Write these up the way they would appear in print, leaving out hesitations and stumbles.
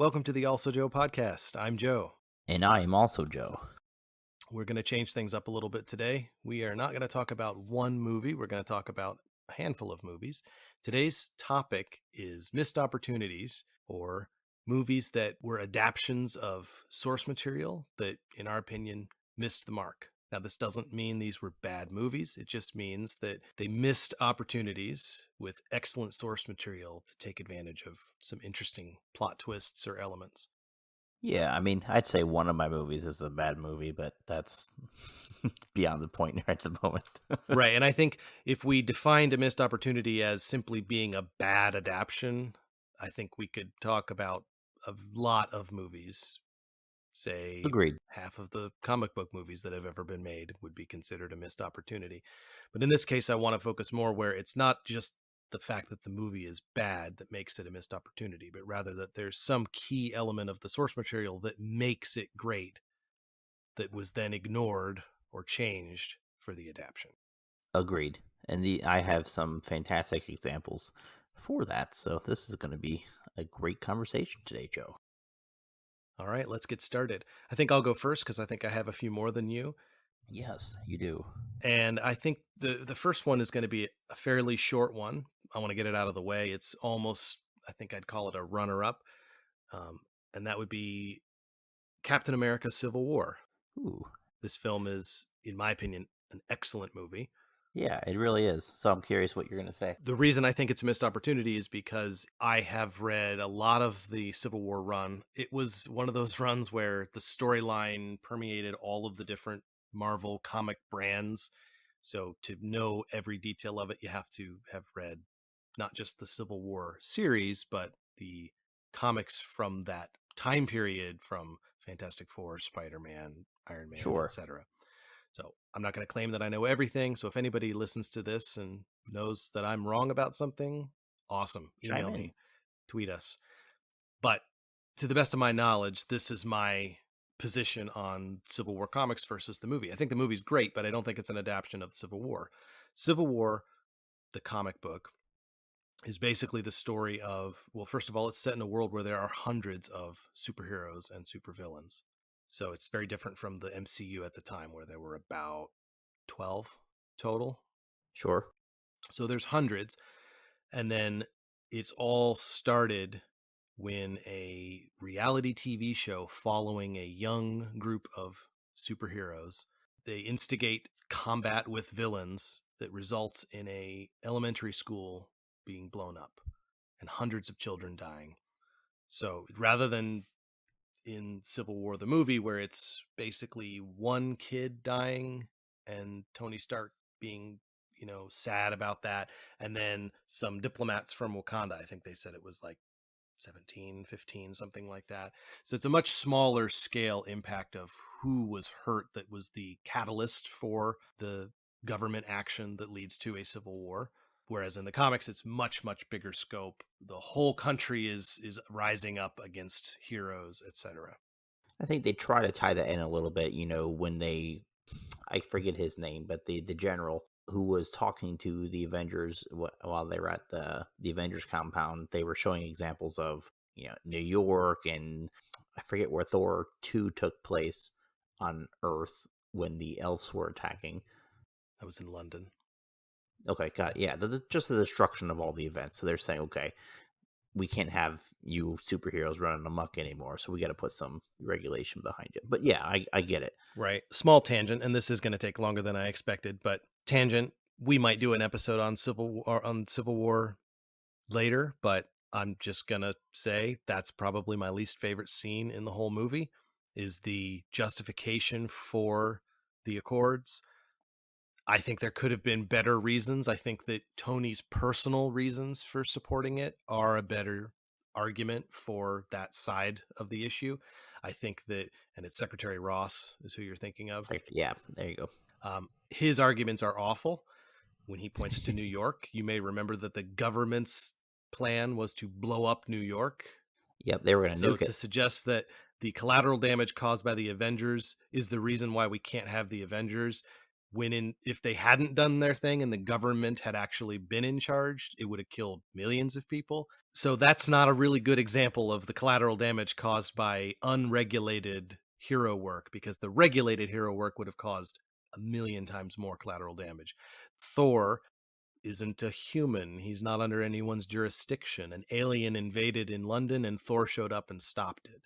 Welcome to the Also Joe podcast. I'm Joe. And I am also Joe. We're going to change things up a little bit today. We are not going to talk about one movie. We're going to talk about a handful of movies. Today's topic is missed opportunities or movies that were adaptations of source material that, in our opinion, missed the mark. Now, this doesn't mean these were bad movies. It just means that they missed opportunities with excellent source material to take advantage of some interesting plot twists or elements. Yeah, I mean, I'd say one of my movies is a bad movie, but that's beyond the point right at the moment. Right. And I think if we defined a missed opportunity as simply being a bad adaptation, I think we could talk about a lot of movies. Say Agreed. half of the comic book movies that have ever been made would be considered a missed opportunity. But in this case, I want to focus more where it's not just the fact that the movie is bad that makes it a missed opportunity, but rather that there's some key element of the source material that makes it great that was then ignored or changed for the adaptation. Agreed. And I have some fantastic examples for that. So this is going to be a great conversation today, Joe. All right, let's get started. I think I'll go first because I think I have a few more than you. Yes, you do. And I think the first one is going to be a fairly short one. I want to get it out of the way. It's almost, I think I'd call it a runner up. Um, and that would be Captain America Civil War. Ooh. This film is, in my opinion, an excellent movie. Yeah, it really is. So I'm curious what you're going to say. The reason I think it's a missed opportunity is because I have read a lot of the Civil War run. It was one of those runs where the storyline permeated all of the different Marvel comic brands. So to know every detail of it, you have to have read not just the Civil War series, but the comics from that time period from Fantastic Four, Spider-Man, Iron Man, Sure. etc. So I'm not going to claim that I know everything. So if anybody listens to this and knows that I'm wrong about something, awesome. Chime Email in. me, tweet us. But to the best of my knowledge, this is my position on Civil War comics versus the movie. I think the movie's great, but I don't think it's an adaptation of Civil War. Civil War, the comic book, is basically the story of, well, first of all, it's set in a world where there are hundreds of superheroes and supervillains. So it's very different from the MCU at the time where there were about 12 total. Sure. So there's hundreds. And then it's all started when a reality TV show following a young group of superheroes, they instigate combat with villains that results in a elementary school being blown up and hundreds of children dying. So rather than in Civil War the movie where it's basically one kid dying and Tony Stark being, sad about that, and then some diplomats from Wakanda, I think they said it was like 17, 15, something like that. So it's a much smaller scale impact of who was hurt that was the catalyst for the government action that leads to a civil war. Whereas in the comics, it's much, much bigger scope. The whole country is rising up against heroes, etc. I think they try to tie that in a little bit, when I forget his name, but the general who was talking to the Avengers while they were at the Avengers compound, they were showing examples of New York, and I forget where Thor 2 took place on Earth when the elves were attacking. I was in London. Okay, got it. Yeah, just the destruction of all the events. So they're saying, okay, we can't have you superheroes running amok anymore, so we got to put some regulation behind it. But yeah, I get it. Right. Small tangent, and this is going to take longer than I expected, but tangent. We might do an episode on Civil War later, but I'm just gonna say that's probably my least favorite scene in the whole movie is the justification for the Accords. I think there could have been better reasons. I think that Tony's personal reasons for supporting it are a better argument for that side of the issue. I think that, and it's Secretary Ross is who you're thinking of. Yeah, there you go. His arguments are awful. When he points to New York, you may remember that the government's plan was to blow up New York. Yep, they were going to So nuke it. to suggest that the collateral damage caused by the Avengers is the reason why we can't have the Avengers when if they hadn't done their thing and the government had actually been in charge, it would have killed millions of people. So that's not a really good example of the collateral damage caused by unregulated hero work, because the regulated hero work would have caused a million times more collateral damage. Thor isn't a human. He's not under anyone's jurisdiction. An alien invaded in London and Thor showed up and stopped it.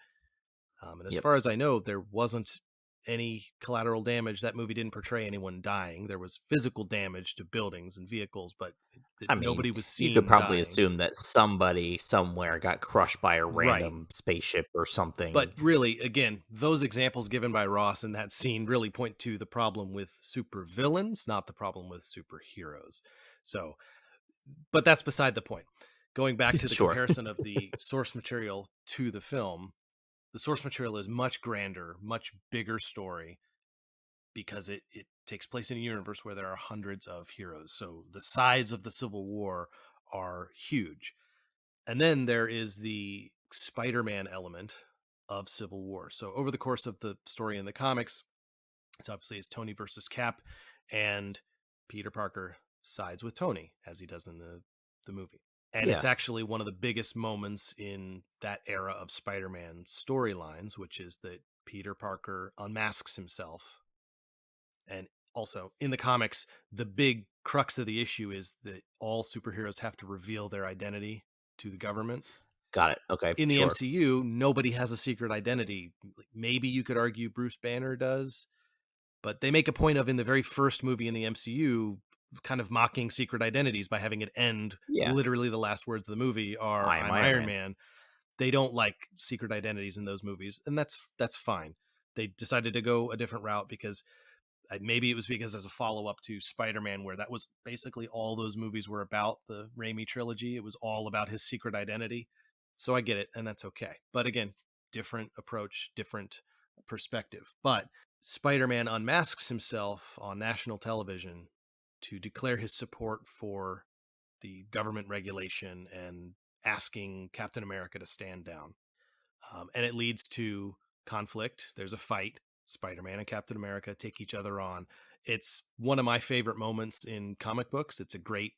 And as Yep. far as I know, there wasn't any collateral damage. That movie didn't portray anyone dying. There was physical damage to buildings and vehicles, but I mean, nobody was you could seen probably dying. assume that somebody somewhere got crushed by a Right. random spaceship or But something. really, again, those examples given by Ross in that scene really point to the problem with supervillains, not the problem with superheroes. So, but that's beside the point. Going back to the Sure. comparison of the source material to the film, the source material is much grander, much bigger story, because it takes place in a universe where there are hundreds of heroes. So the sides of the Civil War are huge. And then there is the Spider-Man element of Civil War. So over the course of the story in the comics, it's Tony versus Cap, and Peter Parker sides with Tony, as he does in the movie. And it's Yeah. actually one of the biggest moments in that era of Spider-Man storylines, which is that Peter Parker unmasks himself. And also in the comics, the big crux of the issue is that all superheroes have to reveal their identity to the government. Got it. Okay. In the Sure. MCU, nobody has a secret identity. Maybe you could argue Bruce Banner does, but they make a point of, in the very first movie in the MCU, kind of mocking secret identities by having it end Yeah. literally the last words of the movie are I am "I'm Iron Iron Man. Man." They don't like secret identities in those movies, and that's fine. They decided to go a different route because maybe it was because as a follow-up to Spider-Man, where that was basically all those movies were about, the Raimi trilogy. It was all about his secret identity. So I get it, and that's okay. But again, different approach, different perspective. But Spider-Man unmasks himself on national television to declare his support for the government regulation and asking Captain America to stand down. And it leads to conflict. There's a fight. Spider-Man and Captain America take each other on. It's one of my favorite moments in comic books. It's a great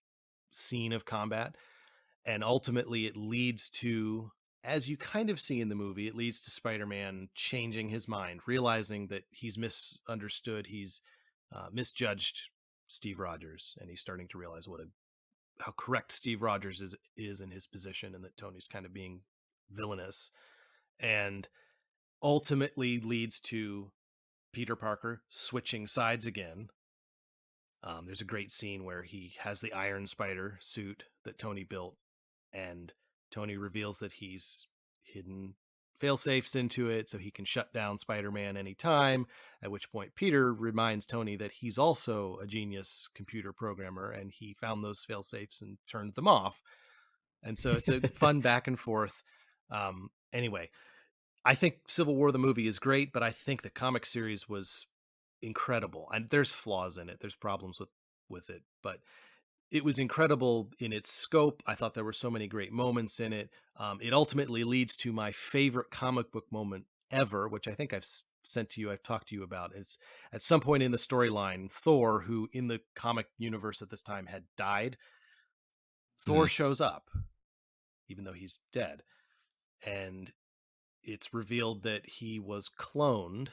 scene of combat. And ultimately, it leads to, as you kind of see in the movie, it leads to Spider-Man changing his mind, realizing that he's misunderstood, he's misjudged Steve Rogers, and he's starting to realize how correct Steve Rogers is in his position, and that Tony's kind of being villainous. And ultimately leads to Peter Parker switching sides again. There's a great scene where he has the Iron Spider suit that Tony built, and Tony reveals that he's hidden fail-safes into it so he can shut down Spider-Man anytime, at which point Peter reminds Tony that he's also a genius computer programmer, and he found those fail-safes and turned them off. And so it's a fun back and forth. Anyway, I think Civil War the movie is great, but I think the comic series was incredible. And there's flaws in it. There's problems with it, but it was incredible in its scope. I thought there were so many great moments in it. It ultimately leads to my favorite comic book moment ever, which I think I've sent to you. I've talked to you about. It's at some point in the storyline, Thor, who in the comic universe at this time had died, Thor Mhm. shows up, even though he's dead, and it's revealed that he was cloned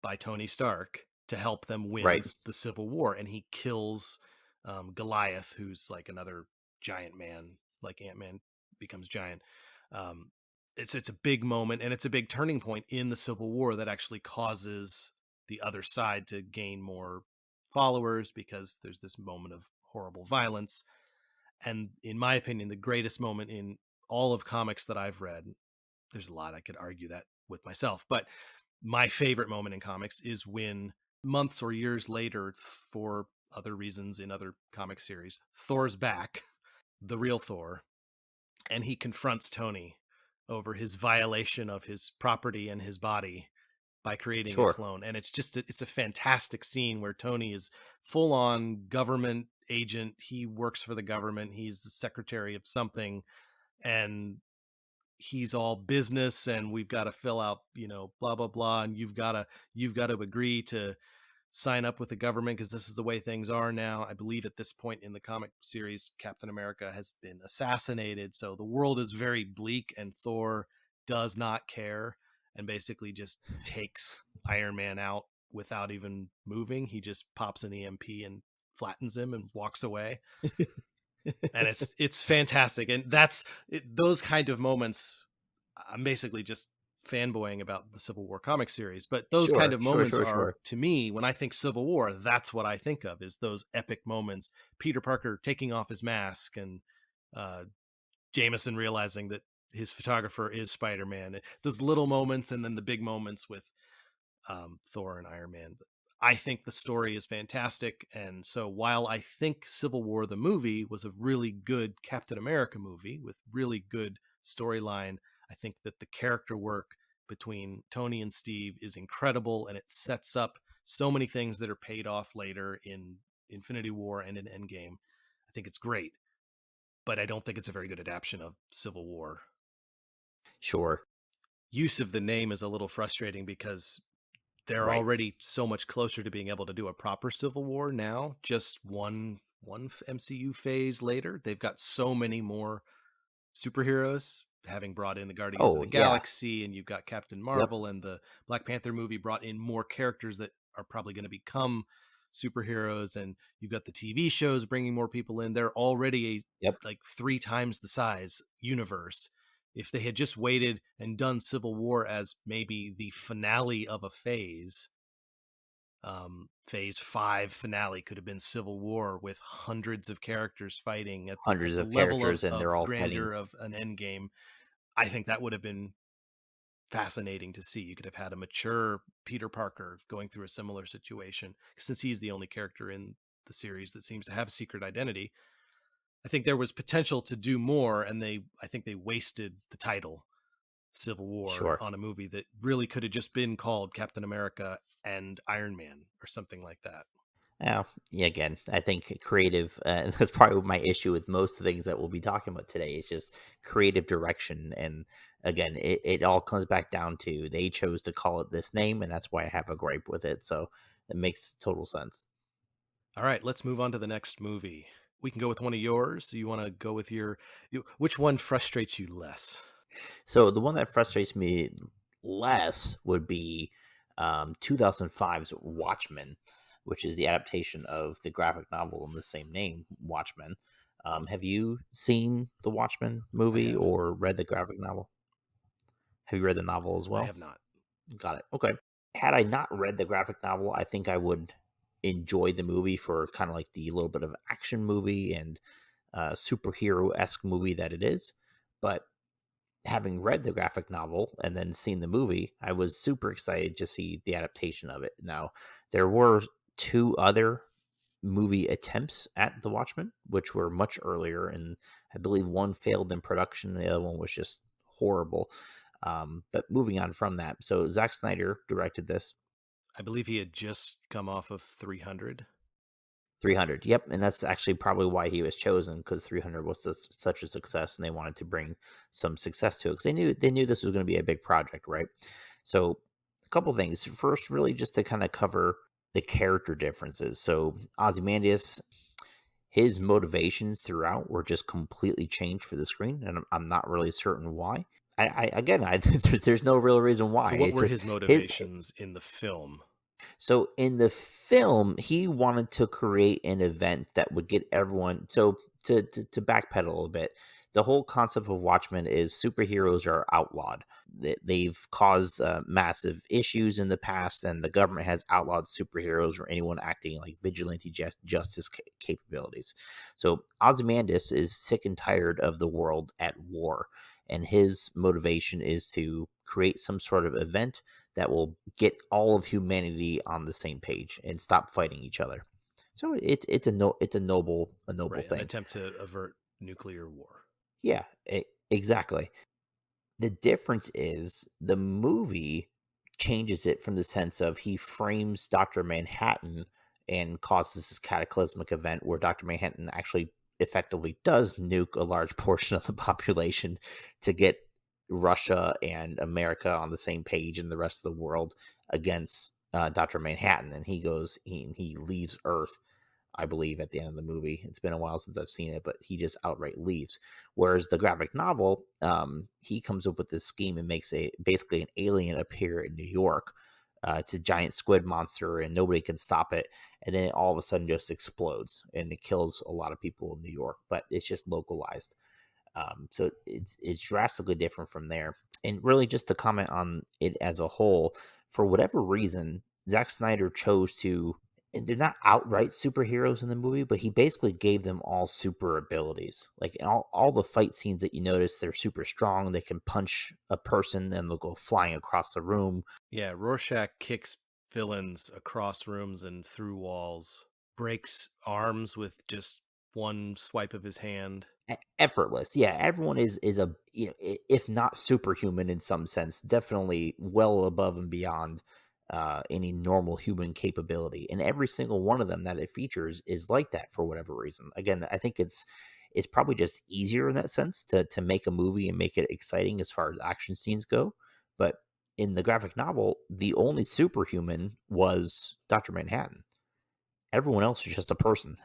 by Tony Stark to help them win Right. the Civil War, and he kills Goliath, who's like another giant man, like Ant-Man becomes giant. Um, it's a big moment, and it's a big turning point in the Civil War that actually causes the other side to gain more followers, because there's this moment of horrible violence. And in my opinion, the greatest moment in all of comics that I've read, there's a lot I could argue that with myself, but my favorite moment in comics is when months or years later, for other reasons in other comic series, Thor's back, the real Thor, and he confronts Tony over his violation of his property and his body by creating a Sure. clone. And it's a fantastic scene where Tony is full on government agent. He works for the government. He's the secretary of something, and he's all business, and we've got to fill out, blah blah blah, and you've got to agree to sign up with the government because this is the way things are now. I believe at this point in the comic series, Captain America has been assassinated. So the world is very bleak, and Thor does not care and basically just takes Iron Man out without even moving. He just pops an EMP and flattens him and walks away. And it's fantastic. And those kind of moments. I'm basically just fanboying about the Civil War comic series, but those kind Sure, of sure, moments sure, are, sure. to me, when I think Civil War, that's what I think of, is those epic moments. Peter Parker taking off his mask, and uh, Jameson realizing that his photographer is Spider-Man. Those little moments, and then the big moments with Thor and Iron Man. I think the story is fantastic. And so while I think Civil War, the movie, was a really good Captain America movie with really good storyline, I think that the character work between Tony and Steve is incredible, and it sets up so many things that are paid off later in Infinity War and in Endgame. I think it's great, but I don't think it's a very good adaptation of Civil War. Sure. Use of the name is a little frustrating because they're Right. already so much closer to being able to do a proper Civil War now, just one MCU phase later. They've got so many more superheroes, having brought in the Guardians of Oh, the yeah. Galaxy, and you've got Captain Yep. Marvel, and the Black Panther movie brought in more characters that are probably going to become superheroes, and you've got the TV shows bringing more people in. They're already a Yep. like 3 times the size universe. If they had just waited and done Civil War as maybe the finale of a phase, phase 5 finale could have been Civil War with hundreds of characters fighting at Hundreds the of level characters, and of they're all fighting. grandeur of an Endgame. I think that would have been fascinating to see. You could have had a mature Peter Parker going through a similar situation, since he's the only character in the series that seems to have a secret identity. I think there was potential to do more, and I think they wasted the title Civil War Sure. on a movie that really could have just been called Captain America and Iron Man or something like that. Yeah, again, I think creative, that's probably my issue with most of the things that we'll be talking about today, is just creative direction. And again, it all comes back down to they chose to call it this name, and that's why I have a gripe with it. So it makes total sense. All right, let's move on to the next movie. We can go with one of yours. You want to go with which one frustrates you less? So the one that frustrates me less would be 2005's Watchmen, which is the adaptation of the graphic novel in the same name, Watchmen. Have you seen the Watchmen I movie have. or read the graphic novel? Have you read the novel as I well? have not. Got it. Okay. Had I not read the graphic novel, I think I would enjoy the movie for kind of like the little bit of action movie and superhero esque movie that it is. But having read the graphic novel and then seen the movie, I was super excited to see the adaptation of it. Now, there were two other movie attempts at The Watchmen, which were much earlier, and I believe one failed in production, the other one was just horrible. But moving on from that, so Zack Snyder directed this. I believe he had just come off of 300. 300, yep, and that's actually probably why he was chosen, because 300 was such a success, and they wanted to bring some success to it because they knew this was going to be a big project, right? So, a couple things. First, really just to kind of cover the character differences. So, Ozymandias, his motivations throughout were just completely changed for the screen, and I'm not really certain why. There's no real reason why. So what It's were just his his. motivations in the film? So in the film, he wanted to create an event that would get everyone. So to backpedal a little bit, the whole concept of Watchmen is superheroes are outlawed. They've caused massive issues in the past, and the government has outlawed superheroes or anyone acting like vigilante justice capabilities. So Ozymandias is sick and tired of the world at war, and his motivation is to create some sort of event that will get all of humanity on the same page and stop fighting each other. So it's a noble Right, an thing. attempt to avert nuclear war. Yeah, exactly. The difference is the movie changes it from the sense of he frames Dr. Manhattan and causes this cataclysmic event where Dr. Manhattan actually effectively does nuke a large portion of the population to get Russia and America on the same page and the rest of the world against Dr. Manhattan, and he leaves Earth, I believe, at the end of the movie. It's been a while since I've seen it, but he just outright leaves. Whereas the graphic novel, he comes up with this scheme and makes a basically an alien appear in New York. It's a giant squid monster, and nobody can stop it. And then it all of a sudden just explodes, and it kills a lot of people in New York. But it's just localized. So it's drastically different from there. And really, just to comment on it as a whole, for whatever reason, Zack Snyder chose to. And they're not outright superheroes in the movie, but he basically gave them all super abilities. Like all the fight scenes that you notice, they're super strong. They can punch a person and they'll go flying across the room. Yeah, Rorschach kicks villains across rooms and through walls, breaks arms with just one swipe of his hand. Effortless. Yeah, everyone is a, if not superhuman in some sense, definitely well above and beyond any normal human capability. And every single one of them that it features is like that for whatever reason. Again, I think it's probably just easier in that sense to make a movie and make it exciting as far as action scenes go. But in the graphic novel, the only superhuman was Dr. Manhattan. Everyone else was just a person.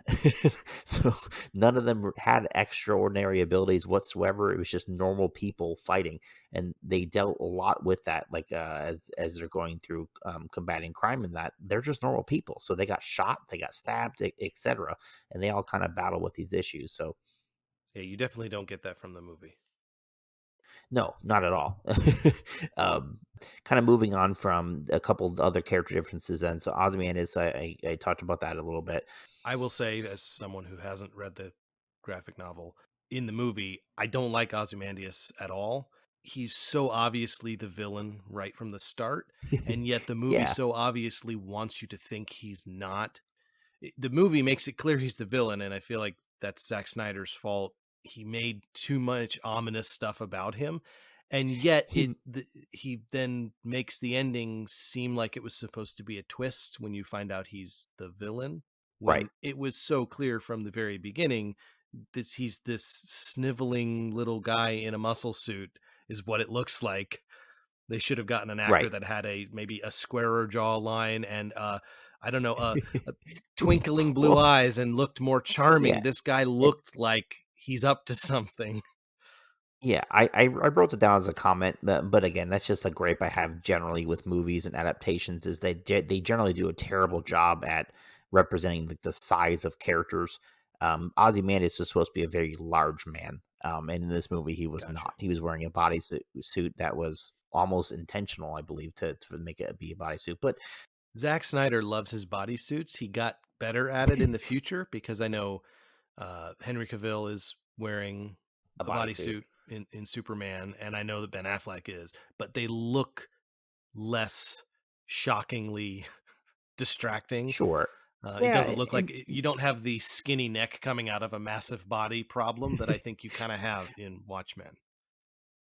So none of them had extraordinary abilities whatsoever. It was just normal people fighting, and they dealt a lot with that. Like as they're going through combating crime, and that they're just normal people. So they got shot, they got stabbed, etc., and they all kind of battle with these issues. So Yeah, you definitely don't get that from the movie. no, not at all. um, Kind of moving on from a couple of other character differences, and so Ozymandias, I talked about that a little bit. I will say, as someone who hasn't read the graphic novel, in the movie, I don't like Ozymandias at all. He's so obviously the villain right from the start, and yet the movie Yeah, so obviously wants you to think he's not. The movie makes it clear he's the villain, and I feel like that's Zack Snyder's fault. He made too much ominous stuff about him, and yet he he then makes the ending seem like it was supposed to be a twist when you find out he's the villain, right. when it was so clear from the very beginning he's this sniveling little guy in a muscle suit is what it looks like. They should have gotten an actor Right. that had a maybe a squarer jawline and I don't know, a twinkling blue Well, eyes and looked more charming. yeah, This guy and looked like he's up to something. yeah, I wrote it down as a comment, but again, that's just a gripe I have generally with movies and adaptations is they generally do a terrible job at representing the size of characters. Ozymandias was supposed to be a very large man, and in this movie he was Gotcha. not. He was wearing a bodysuit that was almost intentional, I believe, to make it be a bodysuit. But Zack Snyder loves his bodysuits. He got better at it in the future because I know Henry Cavill is wearing a a bodysuit, bodysuit in Superman, and I know that Ben Affleck is, but they look less shockingly distracting. sure, It yeah, doesn't look like and you don't have the skinny neck coming out of a massive body problem that I think you kind of have in Watchmen.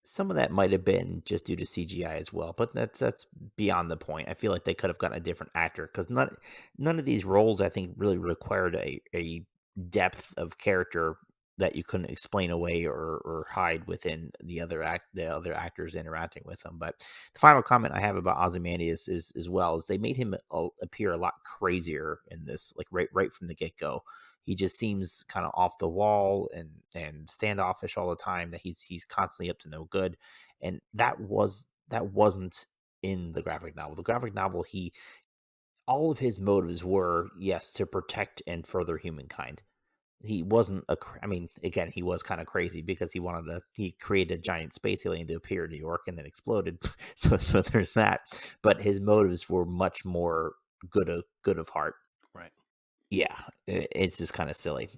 some of that might have been just due to CGI as well, but that's beyond the point. I feel like they could have gotten a different actor because none of these roles I think really required a depth of character that you couldn't explain away or hide within the other actors interacting with them. But the final comment I have about Ozymandias is as well is they made him appear a lot crazier in this, like right from the get go. He just seems kind of off the wall and standoffish all the time. That he's constantly up to no good, and that wasn't in the graphic novel. The graphic novel, he all of his motives were yes to protect and further humankind. He wasn't I mean, again, he was kind of crazy because he created a giant space alien to appear in New York and then exploded. So there's that. But his motives were much more good of heart. Right. Yeah, it's just kind of silly.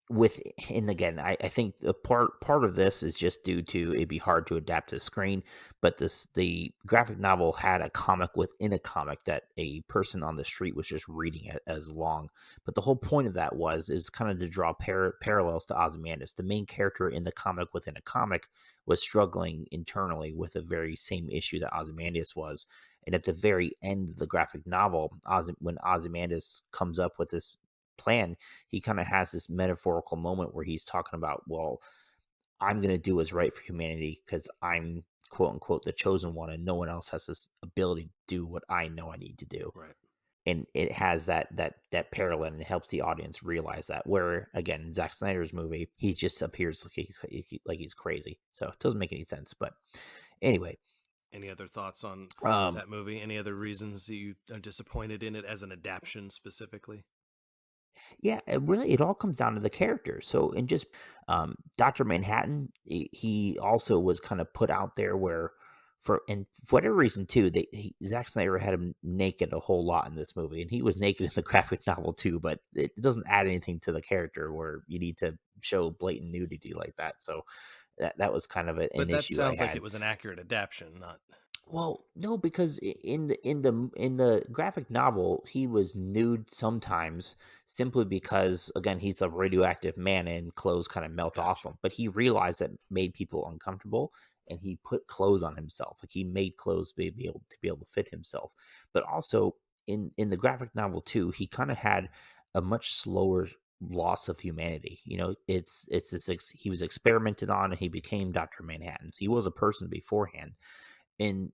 With and again, I think the part of this is just due to it'd be hard to adapt to screen, but the graphic novel had a comic within a comic that a person on the street was just reading it as long. But the whole point of that is kind of to draw parallels to Ozymandias. The main character in the comic within a comic was struggling internally with the very same issue that Ozymandias was. And at the very end of the graphic novel, when Ozymandias comes up with this plan, he kind of has this metaphorical moment where he's talking about, well, I'm going to do what's right for humanity because I'm quote unquote the chosen one, and no one else has this ability to do what I know I need to do. Right. And it has that parallel, and it helps the audience realize that. Where again, in Zack Snyder's movie, he just appears like he's crazy, so it doesn't make any sense. But anyway, Any other thoughts on um, that movie? Any other reasons that you are disappointed in it as an adaptation specifically? yeah, it all comes down to the character. So in just Doctor Manhattan, he also was kind of put out there where. And for whatever reason too, Zack Snyder had him naked a whole lot in this movie, and he was naked in the graphic novel too. But it doesn't add anything to the character where you need to show blatant nudity like that. So that was kind of an But that issue I sounds like had. it was an accurate adaptation, not Well, no, because in the graphic novel, he was nude sometimes, simply because again he's a radioactive man and clothes kind of melt off gotcha. him. But he realized that made people uncomfortable, and he put clothes on himself. Like he made clothes to be able to fit himself. But also in the graphic novel too, he kind of had a much slower loss of humanity. He was experimented on, and he became Doctor Manhattan. So he was a person beforehand. In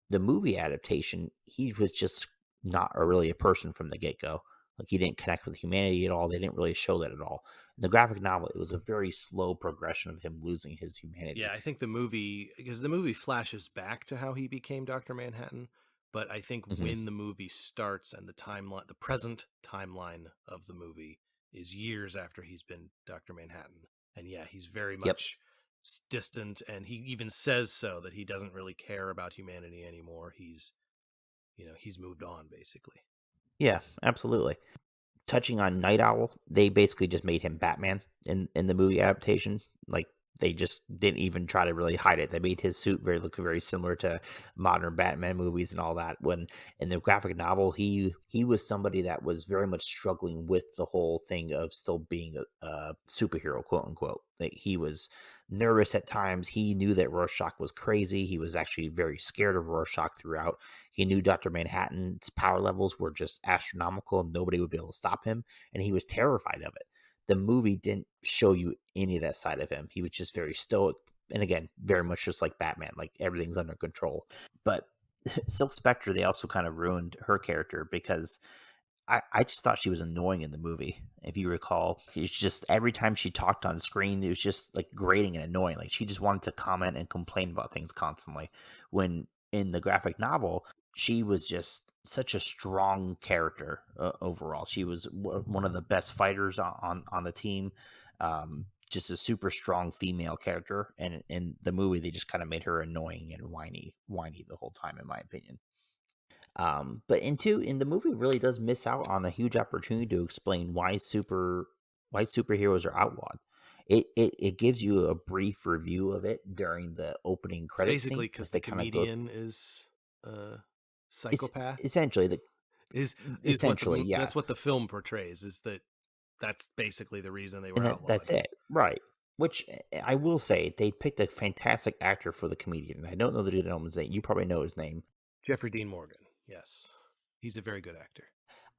the movie adaptation, he was just not really a person from the get go. Like he didn't connect with humanity at all. They didn't really show that at all. In the graphic novel, it was a very slow progression of him losing his Yeah, humanity. I think the movie, because the movie flashes back to how he became Dr. Manhattan, but I think Hmm. when the movie starts and the timeline, the present timeline of the movie is years after he's been Dr. Manhattan. And yeah, he's very Yep. much distant, and he even says so, that he doesn't really care about humanity anymore. He's moved on basically. Yeah. Absolutely. Touching on Night Owl, they basically just made him Batman in the movie adaptation. Like they just didn't even try to really hide it. They made his suit look very similar to modern Batman movies and all that. When in the graphic novel, he was somebody that was very much struggling with the whole thing of still being a superhero, quote unquote. Like he was nervous at times. He knew that Rorschach was crazy. He was actually very scared of Rorschach throughout. He knew Dr. Manhattan's power levels were just astronomical. Nobody would be able to stop him, and he was terrified of it. The movie didn't show you any of that side of him. He was just very stoic, and again, very much just like Batman, like everything's under control. But Silk Spectre, they also kind of ruined her character because I just thought she was annoying in the movie. If you recall, it's just every time she talked on screen, it was just like grating and annoying. Like she just wanted to comment and complain about things constantly. When in the graphic novel, she was just such a strong character overall. She was one of the best fighters on the team. Just a super strong female character, and in the movie, they just kind of made her annoying and whiny the whole time, in my opinion. But in the movie really does miss out on a huge opportunity to explain why superheroes are outlawed. It gives you a brief review of it during the opening It's credit basically scene because as the they kind of go. comedian is a It's psychopath. essentially Is what essentially, yeah, that's what the film portrays, is that that's basically the reason they were and outlawed. that's it, right? Which I will say they picked a fantastic actor for the comedian. I don't know the gentleman's name. You probably know his name. Jeffrey Dean Morgan, yes, he's a very good actor.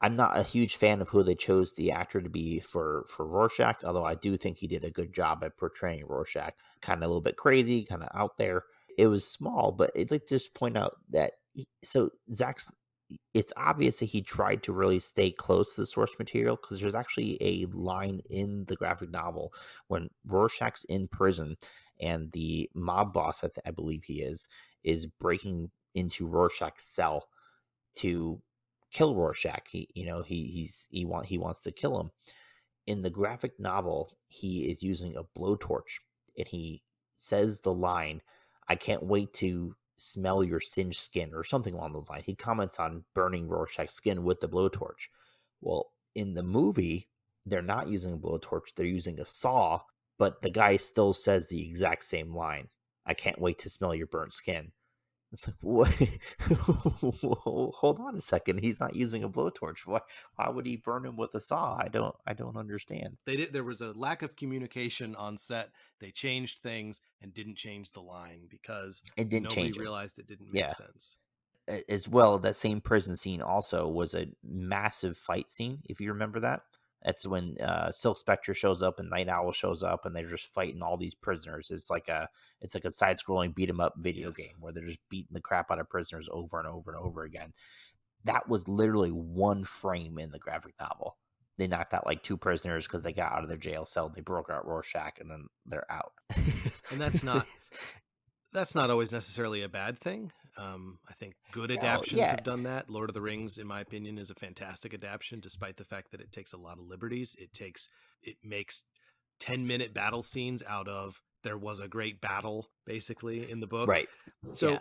I'm not a huge fan of who they chose the actor to be for Rorschach, although I do think he did a good job at portraying Rorschach. Kind of a little bit crazy, kind of out there. It was small, but I'd like to just point out that so Zach's. It's obvious that he tried to really stay close to the source material because there's actually a line in the graphic novel when Rorschach's in prison and the mob boss, I believe he is breaking into Rorschach's cell to kill Rorschach. He wants to kill him. In the graphic novel, he is using a blowtorch, and he says the line, "I can't wait to smell your singed skin," or something along those lines. He comments on burning Rorschach's skin with the blowtorch. Well, in the movie, they're not using a blowtorch; they're using a saw, but the guy still says the exact same line. "I can't wait to smell your burnt skin." It's like, what? Hold on a second. He's not using a blowtorch. Why would he burn him with a saw? I don't understand. There was a lack of communication on set. They changed things and didn't change the line because It didn't nobody change him. realized it didn't make Yeah. sense. As well, that same prison scene also was a massive fight scene, if you remember that. That's when Silk Spectre shows up and Night Owl shows up, and they're just fighting all these prisoners. It's like a side scrolling beat 'em up video Yes. game where they're just beating the crap out of prisoners over and over and over again. That was literally one frame in the graphic novel. They knocked out like two prisoners because they got out of their jail cell. They broke out Rorschach, and then they're out. And that's not always necessarily a bad thing. I think good Well, adaptions yeah, have done that. Lord of the Rings, in my opinion, is a fantastic adaptation, despite the fact that it takes a lot of liberties. It makes 10-minute battle scenes out of there was a great battle, basically, in the book. right. So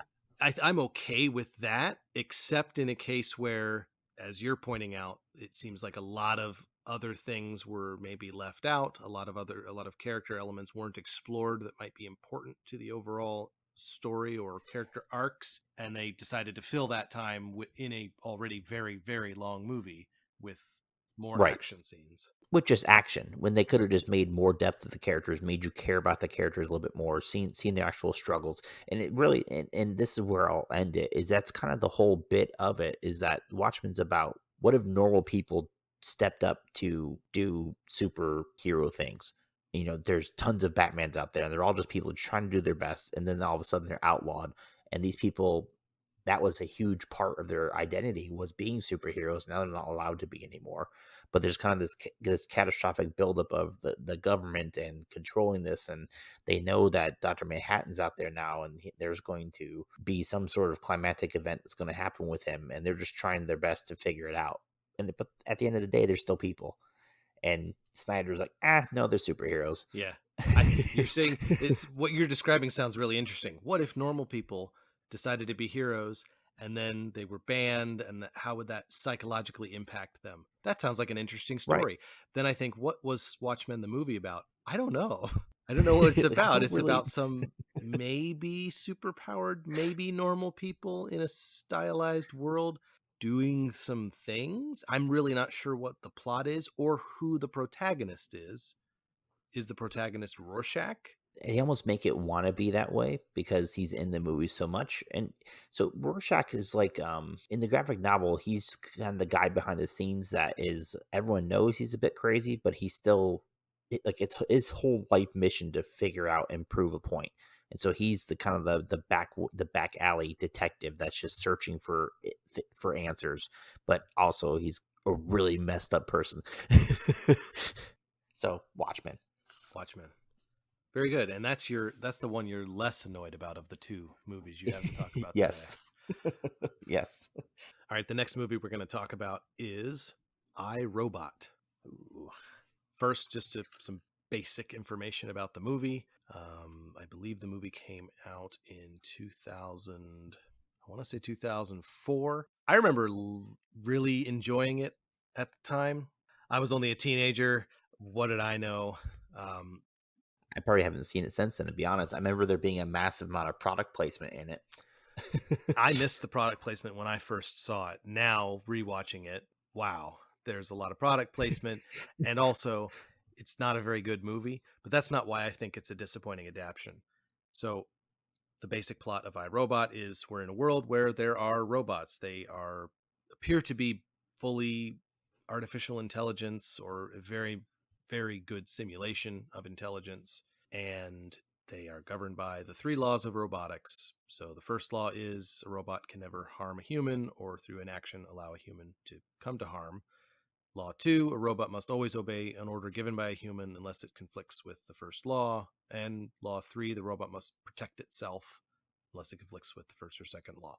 Yeah, I'm okay with that, except in a case where, as you're pointing out, it seems like a lot of other things were maybe left out. A lot of character elements weren't explored that might be important to the overall story or character arcs, and they decided to fill that time in a already very, very long movie with more right. action scenes. With just action, when they could have just made more depth of the characters, made you care about the characters a little bit more, seen their actual struggles. And it really, and this is where I'll end it, is that's kind of the whole bit of it, is that Watchmen's about what if normal people stepped up to do superhero things. There's tons of Batmans out there, and they're all just people trying to do their best, and then all of a sudden they're outlawed. And these people, that was a huge part of their identity, was being superheroes. Now they're not allowed to be anymore. But there's kind of this catastrophic buildup of the government and controlling this, and they know that Dr. Manhattan's out there now, and there's going to be some sort of climatic event that's going to happen with him, and they're just trying their best to figure it out. But at the end of the day, they're still people. And Snyder's like, no, they're superheroes. Yeah. You're saying it's what you're describing sounds really interesting. What if normal people decided to be heroes and then they were banned, and how would that psychologically impact them? That sounds like an interesting Right. story. Then I think, what was Watchmen the movie about? I don't know. I don't know what it's I about. don't It's really. about some maybe superpowered, maybe normal people in a stylized world doing some things. I'm really not sure what the plot is or who the protagonist is. Is the protagonist Rorschach? They almost make it want to be that way because he's in the movie so much. And so Rorschach is like, in the graphic novel, he's kind of the guy behind the scenes that is, everyone knows he's a bit crazy, but he's still like, it's his whole life mission to figure out and prove a point. And so he's the kind of the back alley detective that's just searching for answers, but also he's a really messed up person. So Watchmen. Watchmen. Very good. And that's the one you're less annoyed about of the two movies you have to talk about today. Yes. Yes. All right, the next movie we're going to talk about is I, Robot. Ooh. First, just some basic information about the movie. I believe the movie came out in 2000. I want to say 2004. I remember really enjoying it at the time. I was only a teenager. What did I know? I probably haven't seen it since then, to be honest. I remember there being a massive amount of product placement in it. I missed the product placement when I first saw it. Now, rewatching it, wow, there's a lot of product placement. And also, it's not a very good movie, but that's not why I think it's a disappointing adaptation. So, the basic plot of iRobot is we're in a world where there are robots. They appear to be fully artificial intelligence, or a very, very good simulation of intelligence. And they are governed by the 3 laws of robotics. So the first law is a robot can never harm a human or through inaction allow a human to come to harm. Law 2, a robot must always obey an order given by a human unless it conflicts with the first law. And Law 3, the robot must protect itself unless it conflicts with the first or second law.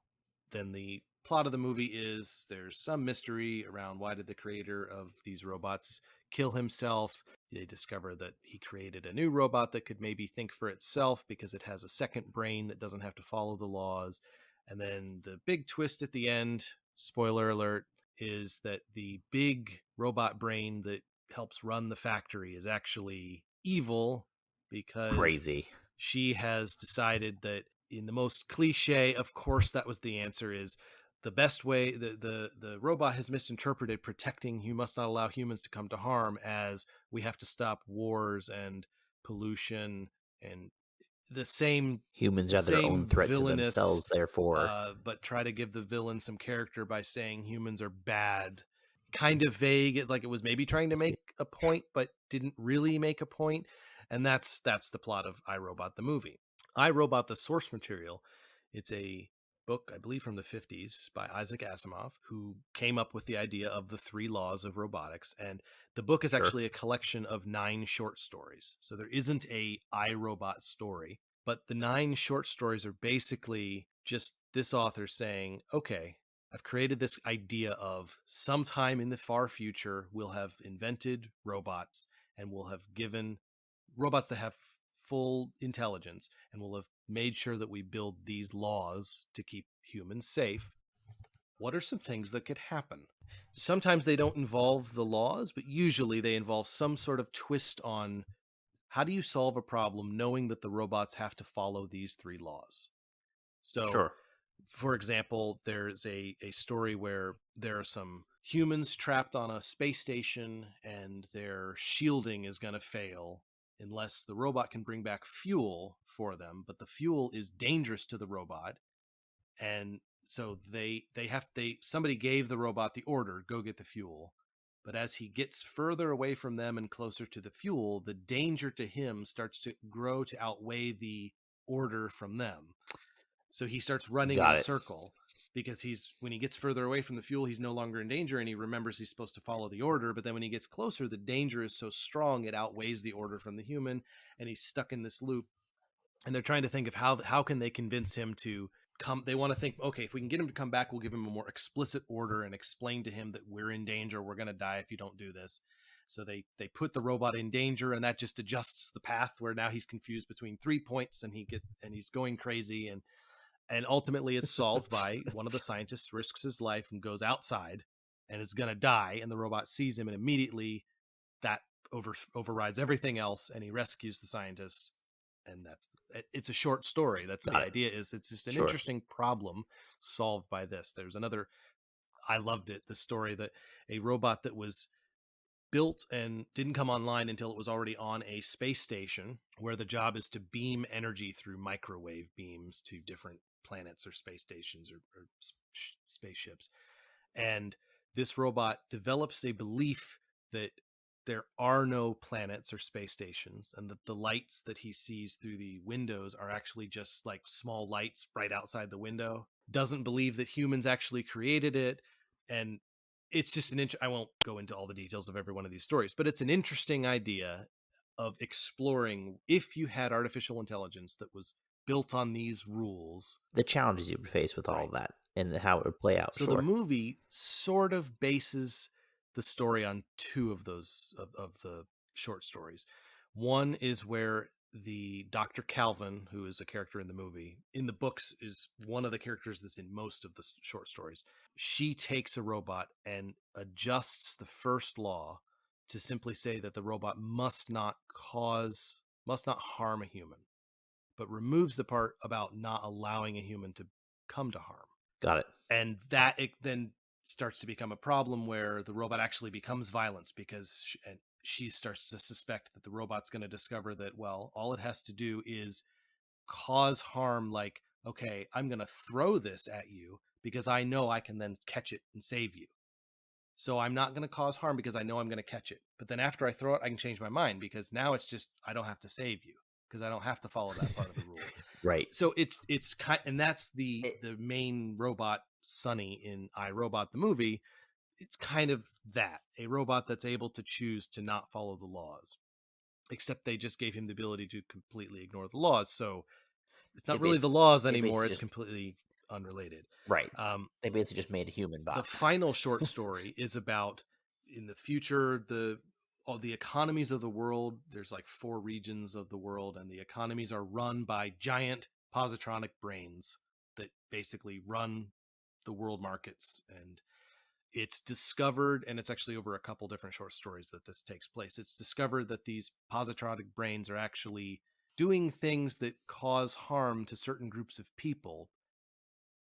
Then the plot of the movie is there's some mystery around why did the creator of these robots kill himself. They discover that he created a new robot that could maybe think for itself because it has a second brain that doesn't have to follow the laws. And then the big twist at the end, spoiler alert, is that the big robot brain that helps run the factory is actually evil because Crazy. she has decided that, in the most cliche, of course that was the answer, is the best way, the robot has misinterpreted protecting you must not allow humans to come to harm as we have to stop wars and pollution and the same Humans are their own threat to villainous, themselves, therefore. but try to give the villain some character by saying humans are bad. Kind of vague, like it was maybe trying to make a point but didn't really make a point. And that's the plot of I, Robot the movie. I, Robot, the source material, it's a book, I believe from the 50s, by Isaac Asimov, who came up with the idea of the 3 laws of robotics. And the book is Sure. actually a collection of 9 short stories. So there isn't a I, Robot story, but the 9 short stories are basically just this author saying, okay, I've created this idea of sometime in the far future, we'll have invented robots and we'll have given robots that have full intelligence, and we'll have made sure that we build these laws to keep humans safe. What are some things that could happen? Sometimes they don't involve the laws, but usually they involve some sort of twist on how do you solve a problem knowing that the robots have to follow these 3 laws. So, Sure. for example, there's a story where there are some humans trapped on a space station and their shielding is going to fail unless the robot can bring back fuel for them, but the fuel is dangerous to the robot. And so somebody gave the robot the order, go get the fuel. But as he gets further away from them and closer to the fuel, the danger to him starts to grow to outweigh the order from them. So he starts running in Got a it. circle because when he gets further away from the fuel, he's no longer in danger, and he remembers he's supposed to follow the order. But then when he gets closer, the danger is so strong it outweighs the order from the human, and he's stuck in this loop. And they're trying to think of how can they convince him to come. They want to think, okay, if we can get him to come back, we'll give him a more explicit order and explain to him that we're in danger, we're going to die if you don't do this. So they put the robot in danger, and that just adjusts the path where now he's confused between 3 points, and he's going crazy. And ultimately it's solved by one of the scientists risks his life and goes outside and is going to die, and the robot sees him, and immediately that overrides everything else, and he rescues the scientist. And it's a short story. That's the Got it. idea. Is it's just an Sure. interesting problem solved by this. There's another, I loved it, the story that a robot that was built and didn't come online until it was already on a space station where the job is to beam energy through microwave beams to different planets or space stations or spaceships. And this robot develops a belief that there are no planets or space stations, and that the lights that he sees through the windows are actually just like small lights right outside the window. Doesn't believe that humans actually created it. And it's just I won't go into all the details of every one of these stories, but it's an interesting idea of exploring if you had artificial intelligence that was built on these rules. The challenges you would face with all Right. of that and how it would play out. So the Sure. movie sort of bases the story on 2 of those of the short stories. One is where the Dr. Calvin, who is a character in the movie, in the books is one of the characters that's in most of the short stories. She takes a robot and adjusts the first law to simply say that the robot must not harm a human, but removes the part about not allowing a human to come to harm. Got it. And that it then starts to become a problem where the robot actually becomes violence because she starts to suspect that the robot's going to discover that, well, all it has to do is cause harm. Like, okay, I'm going to throw this at you because I know I can then catch it and save you. So I'm not going to cause harm because I know I'm going to catch it. But then after I throw it, I can change my mind because now it's just, I don't have to save you because I don't have to follow that part of the rule. Right. So it's kind, and that's the It- main robot, Sonny, in I, Robot the movie. It's kind of that, a robot that's able to choose to not follow the laws, except they just gave him the ability to completely ignore the laws. So it's not They really the basically, laws they anymore. basically It's just completely unrelated. right. Um, They basically just made a human the bot. final short story is about in the future, all the economies of the world. There's like 4 regions of the world, and the economies are run by giant positronic brains that basically run the world markets. And it's discovered, and it's actually over a couple different short stories that this takes place. It's discovered that these positronic brains are actually doing things that cause harm to certain groups of people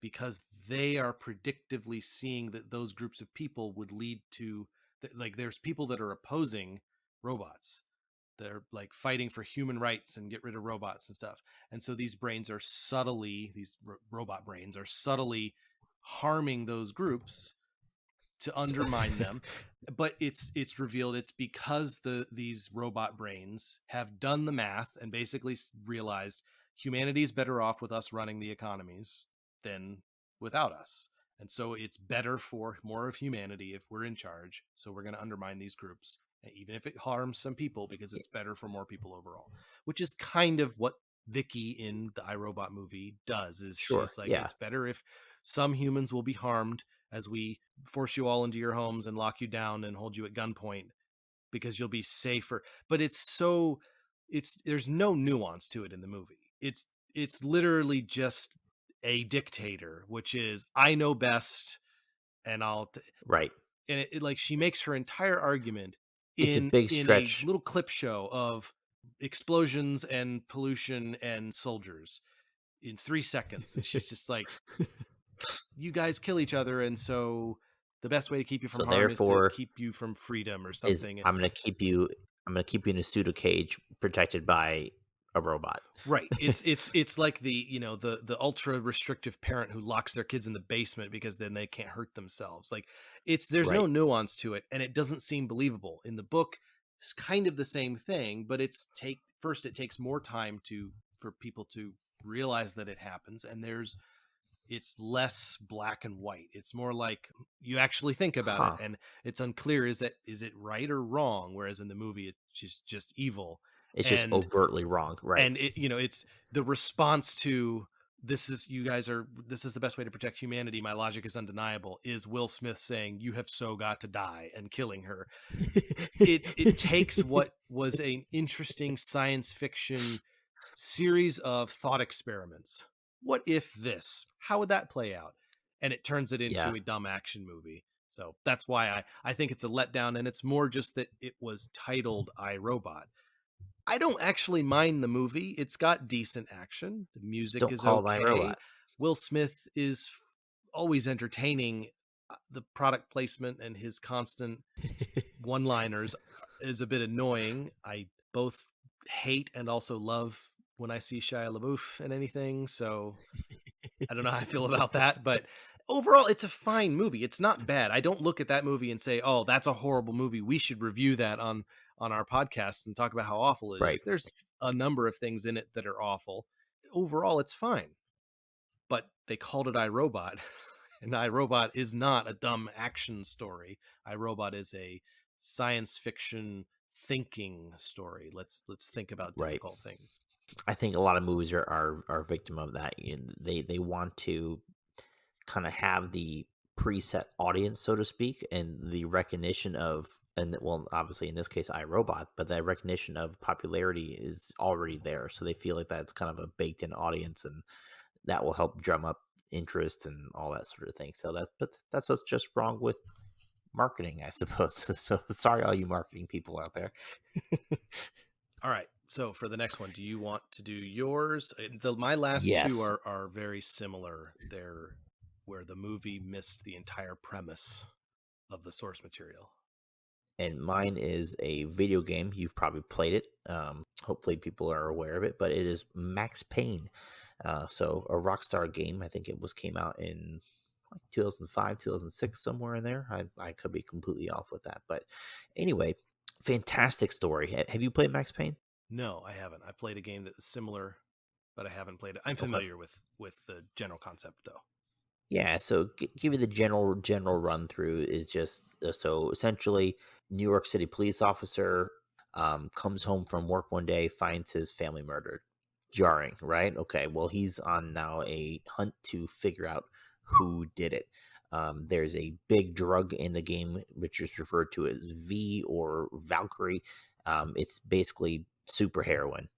because they are predictively seeing that those groups of people would lead to, like, there's people that are opposing robots. They're like fighting for human rights and get rid of robots and stuff. And so these robot brains are subtly harming those groups to So, undermine them. But it's revealed it's because these robot brains have done the math and basically realized humanity is better off with us running the economies than without us. And so it's better for more of humanity if we're in charge. So we're going to undermine these groups, even if it harms some people, because it's better for more people overall, which is kind of what Vicky in the iRobot movie does. Is sure, she's like, yeah, it's better if some humans will be harmed as we force you all into your homes and lock you down and hold you at gunpoint because you'll be safer. But it's there's no nuance to it in the movie. It's literally just a dictator, which is I know best, and right. and like she makes her entire argument It's a big in a stretch. little clip show of explosions and pollution and soldiers in 3 seconds, and she's just like, you guys kill each other, and so the best way to keep you from So harm is to therefore, keep you from freedom or is something. I'm gonna keep you in a pseudo cage protected by a robot. Right. It's like the, the ultra restrictive parent who locks their kids in the basement because then they can't hurt themselves. Like there's no Right. nuance to it, and it doesn't seem believable. In the book, it's kind of the same thing, but it takes more time for people to realize that it happens, and it's less black and white. It's more like you actually think about it, Huh. and it's unclear, is it right or wrong, whereas in the movie it's just evil. It's just and overtly wrong, right. it's the response to, this is the best way to protect humanity, my logic is undeniable, is Will Smith saying, you have so got to die, and killing her. It takes what was an interesting science fiction series of thought experiments. What if this? How would that play out? And it turns it Yeah. into a dumb action movie. So that's why I think it's a letdown, and it's more just that it was titled iRobot. I don't actually mind the movie. It's got decent action. The music Don't is call it okay. iRobot. Will Smith is always entertaining. The product placement and his constant one-liners is a bit annoying. I both hate and also love when I see Shia LaBeouf in anything, so I don't know how I feel about that, but overall it's a fine movie. It's not bad. I don't look at that movie and say, "Oh, that's a horrible movie. We should review that on our podcast and talk about how awful it Right. is." There's a number of things in it that are awful. Overall, it's fine. But they called it iRobot, and iRobot is not a dumb action story. iRobot is a science fiction thinking story. Let's think about Right. difficult things. I think a lot of movies are victim of that. They want to kind of have the preset audience, so to speak, and the recognition of, and well, obviously in this case, iRobot, but that recognition of popularity is already there. So they feel like that's kind of a baked in audience, and that will help drum up interest and all that sort of thing. So but that's what's just wrong with marketing, I suppose. So sorry, all you marketing people out there. All right. So for the next one, do you want to do yours? My last two Yes. are very similar. They're where the movie missed the entire premise of the source material. And mine is a video game. You've probably played it. Hopefully, people are aware of it. But it is Max Payne. So a Rockstar game. I think it came out in like 2005, 2006, somewhere in there. I could be completely off with that. But anyway, fantastic story. Have you played Max Payne? No, I haven't. I played a game that was similar, but I haven't played it. I'm Okay. familiar with the general concept, though. Yeah, so give you the general run through is just so essentially New York City police officer comes home from work one day, finds his family murdered. Jarring, right? Okay, well he's on now a hunt to figure out who did it. There's a big drug in the game which is referred to as V or Valkyrie. It's basically super heroin.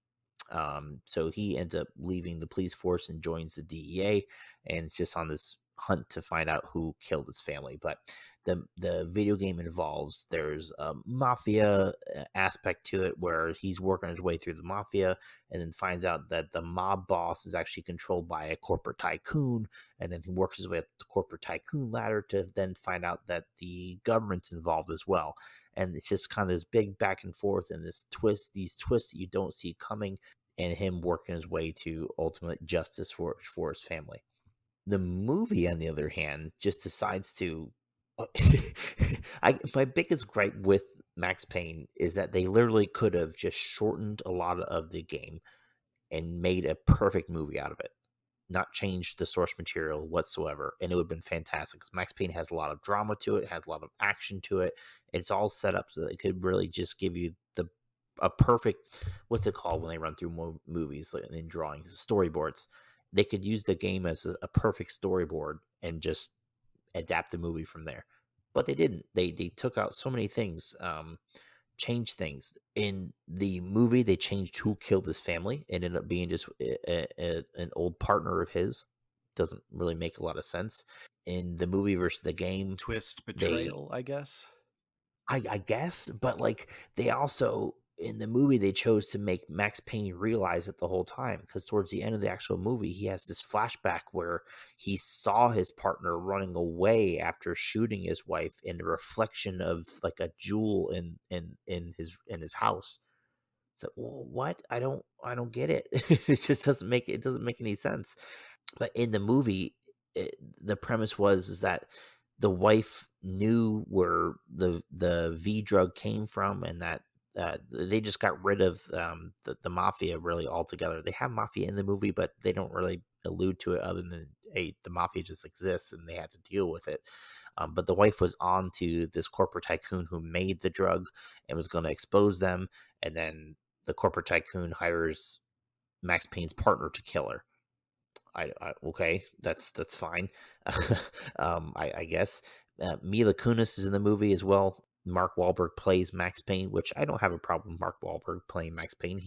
So he ends up leaving the police force and joins the DEA, and it's just on this hunt to find out who killed his family. But the video game involves there's a mafia aspect to it where he's working his way through the mafia, and then finds out that the mob boss is actually controlled by a corporate tycoon, and then he works his way up the corporate tycoon ladder to then find out that the government's involved as well. And it's just kind of this big back and forth and these twists that you don't see coming, and him working his way to ultimate justice for his family. The movie, on the other hand, just decides to My biggest gripe with Max Payne is that they literally could have just shortened a lot of the game and made a perfect movie out of it, not changed the source material whatsoever, and it would have been fantastic. Because Max Payne has a lot of drama to it, has a lot of action to it. It's all set up so that it could really just give you the a perfect, what's it called when they run through movies like, in drawings, storyboards. They could use the game as a perfect storyboard and just adapt the movie from there. But they didn't. They took out so many things, changed things. In the movie, they changed who killed his family. It ended up being just an old partner of his. Doesn't really make a lot of sense. In the movie versus the game, Twist they betrayal, I guess. I guess, but like they also in the movie they chose to make Max Payne realize it the whole time because towards the end of the actual movie he has this flashback where he saw his partner running away after shooting his wife in the reflection of like a jewel in his house. So what? I don't get it. It just doesn't make any sense. But in the movie, the premise was is that the wife knew where the V drug came from, and that they just got rid of the mafia really altogether. They have mafia in the movie, but they don't really allude to it other than hey, the mafia just exists and they had to deal with it. But the wife was on to this corporate tycoon who made the drug and was going to expose them, and then the corporate tycoon hires Max Payne's partner to kill her. Okay, that's fine. I guess Mila Kunis is in the movie as well. Mark Wahlberg plays Max Payne, which I don't have a problem with Mark Wahlberg playing Max Payne.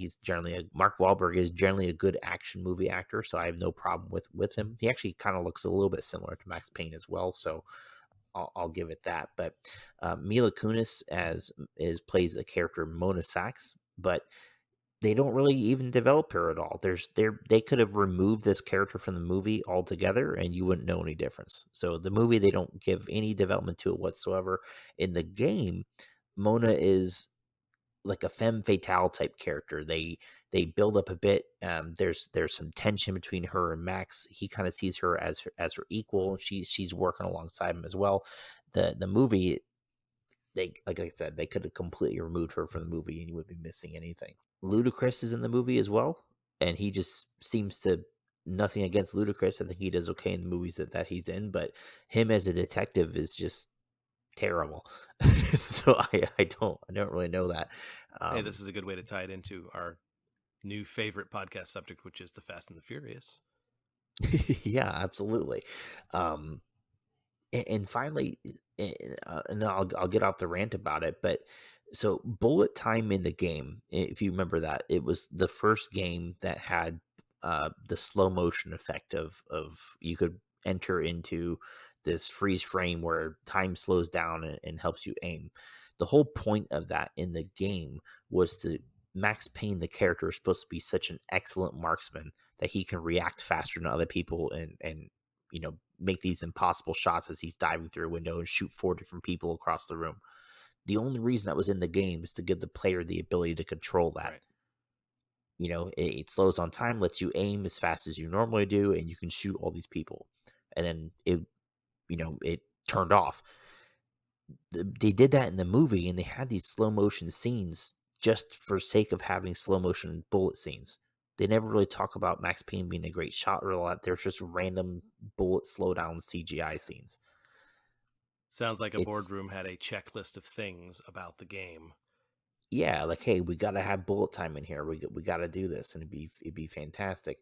Mark Wahlberg is generally a good action movie actor, so I have no problem with him. He actually kind of looks a little bit similar to Max Payne as well, so I'll give it that. But Mila Kunis as is plays a character Mona Sachs, but they don't really even develop her at all. They could have removed this character from the movie altogether and you wouldn't know any difference. So the movie they don't give any development to it whatsoever. In the game, Mona is like a femme fatale type character. They build up a bit. There's some tension between her and Max. He kind of sees her as her equal. She's working alongside him as well. The movie they like I said, they could have completely removed her from the movie and you would be missing anything. Ludacris is in the movie as well, and he just seems to nothing against Ludacris. I think he does okay in the movies that he's in, but him as a detective is just terrible. So I don't really know that. Hey, this Um, is a good way to tie it into our new favorite podcast subject, which is the Fast and the Furious. yeah, absolutely. Um, and finally, and then I'll get off the rant about it, but so bullet time in the game, if you remember that, it was the first game that had the slow motion effect of you could enter into this freeze frame where time slows down and helps you aim. The whole point of that in the game was to Max Payne, the character, is supposed to be such an excellent marksman that he can react faster than other people and make these impossible shots as he's diving through a window and shoot four different people across the room. The only reason that was in the game is to give the player the ability to control that. Right. It slows on time, lets you aim as fast as you normally do, and you can shoot all these people. And then it turned off. They did that in the movie, and they had these slow motion scenes just for sake of having slow motion bullet scenes. They never really talk about Max Payne being a great shot or a lot. There's just random bullet slowdown CGI scenes. Sounds like a It's boardroom had a checklist of things about the game. yeah, like hey, we got to have bullet time in here. We got to do this, and it'd be fantastic.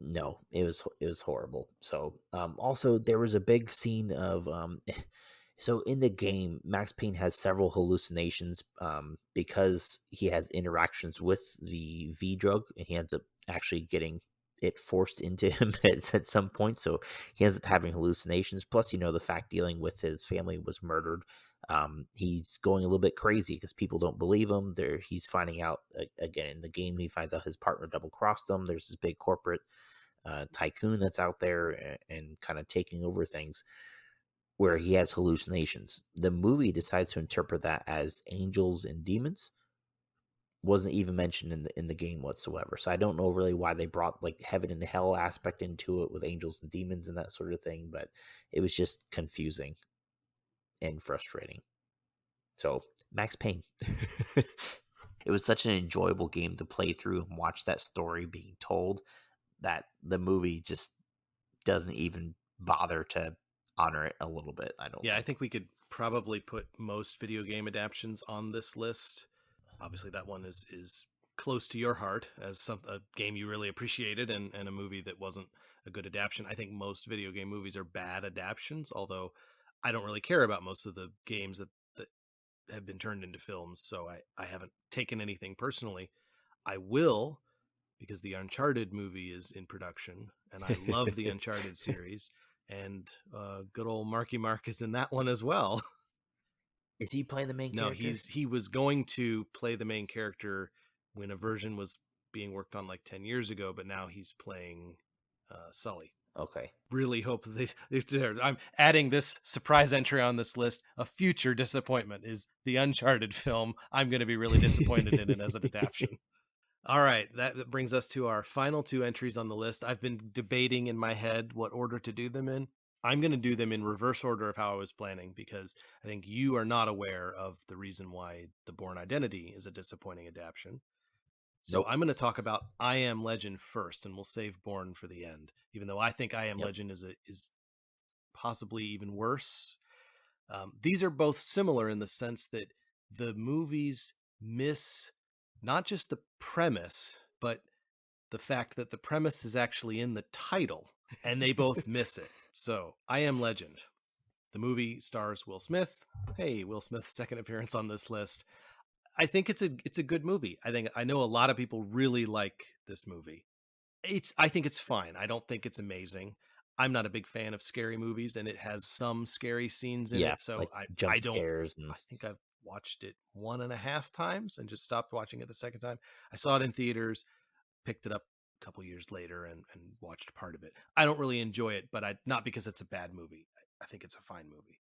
No, it was horrible. So also there was a big scene of so in the game, Max Payne has several hallucinations because he has interactions with the V drug, and he ends up actually getting it forced into him at some point. So he ends up having hallucinations. Plus, the fact dealing with his family was murdered. He's going a little bit crazy because people don't believe him. He's finding out again in the game. He finds out his partner double crossed him. There's this big corporate tycoon that's out there and kind of taking over things where he has hallucinations. The movie decides to interpret that as angels and demons. Wasn't even mentioned in the game whatsoever. So I don't know really why they brought like heaven and hell aspect into it with angels and demons and that sort of thing, but it was just confusing. and frustrating. So, Max Payne. It was such an enjoyable game to play through and watch that story being told that the movie just doesn't even bother to honor it a little bit, I don't Yeah, I think. think we could probably put most video game adaptations on this list. Obviously, that one is close to your heart as a game you really appreciated and a movie that wasn't a good adaptation. I think most video game movies are bad adaptations, although I don't really care about most of the games that have been turned into films, so I haven't taken anything personally. I will, because the Uncharted movie is in production, and I love the Uncharted series, and good old Marky Mark is in that one as well. Is he playing the main No, character? he was going to play the main character when a version was being worked on like 10 years ago, but now he's playing Sully. Okay. Really hope I'm adding this surprise entry on this list. A future disappointment is the Uncharted film. I'm going to be really disappointed in it as an adaptation. All right, that brings us to our final two entries on the list. I've been debating in my head what order to do them in. I'm going to do them in reverse order of how I was planning because I think you are not aware of the reason why The Bourne Identity is a disappointing adaptation. So Nope. I'm going to talk about I Am Legend first, and we'll save Bourne for the end. Even though I think I Am Yep. Legend is possibly even worse. These are both similar in the sense that the movies miss not just the premise, but the fact that the premise is actually in the title, and they both miss it. So, I Am Legend. The movie stars Will Smith. Hey, Will Smith's second appearance on this list. I think it's a good movie. I know a lot of people really like this movie. I think it's fine. I don't think it's amazing. I'm not a big fan of scary movies, and it has some scary scenes in Yeah, it. So like jump I don't. scares and I think I've watched it 1.5 times and just stopped watching it the second time. I saw it in theaters, picked it up a couple years later, and watched part of it. I don't really enjoy it, but I not because it's a bad movie. I think it's a fine movie,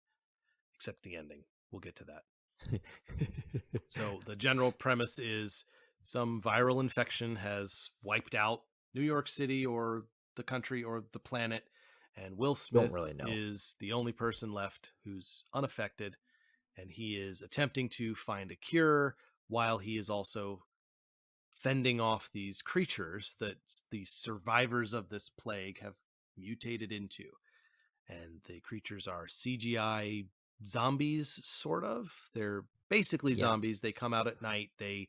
except the ending. We'll get to that. So the general premise is some viral infection has wiped out New York City or the country or the planet, and Will don't Smith really know. is the only person left who's unaffected, and he is attempting to find a cure while he is also fending off these creatures that the survivors of this plague have mutated into. And the creatures are CGI zombies, sort of. They're basically Yeah, zombies. They come out at night. they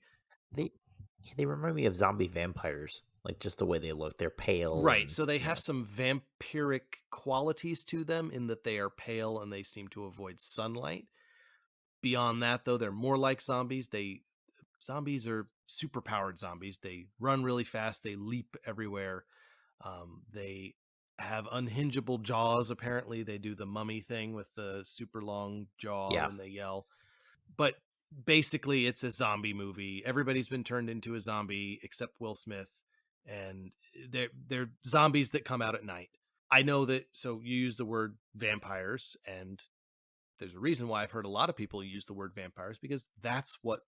they remind me of zombie vampires, like just the way they look. They're pale Right. and So they have some vampiric qualities to them in that they are pale and they seem to avoid sunlight. Beyond that, though, they're more like zombies. Zombies are super powered zombies. They run really fast. They leap everywhere. They have unhingeable jaws. Apparently, they do the mummy thing with the super long jaw yeah, when they yell. But basically, it's a zombie movie. Everybody's been turned into a zombie except Will Smith, and they're zombies that come out at night. I know that. So you use the word vampires, and there's a reason why I've heard a lot of people use the word vampires because that's what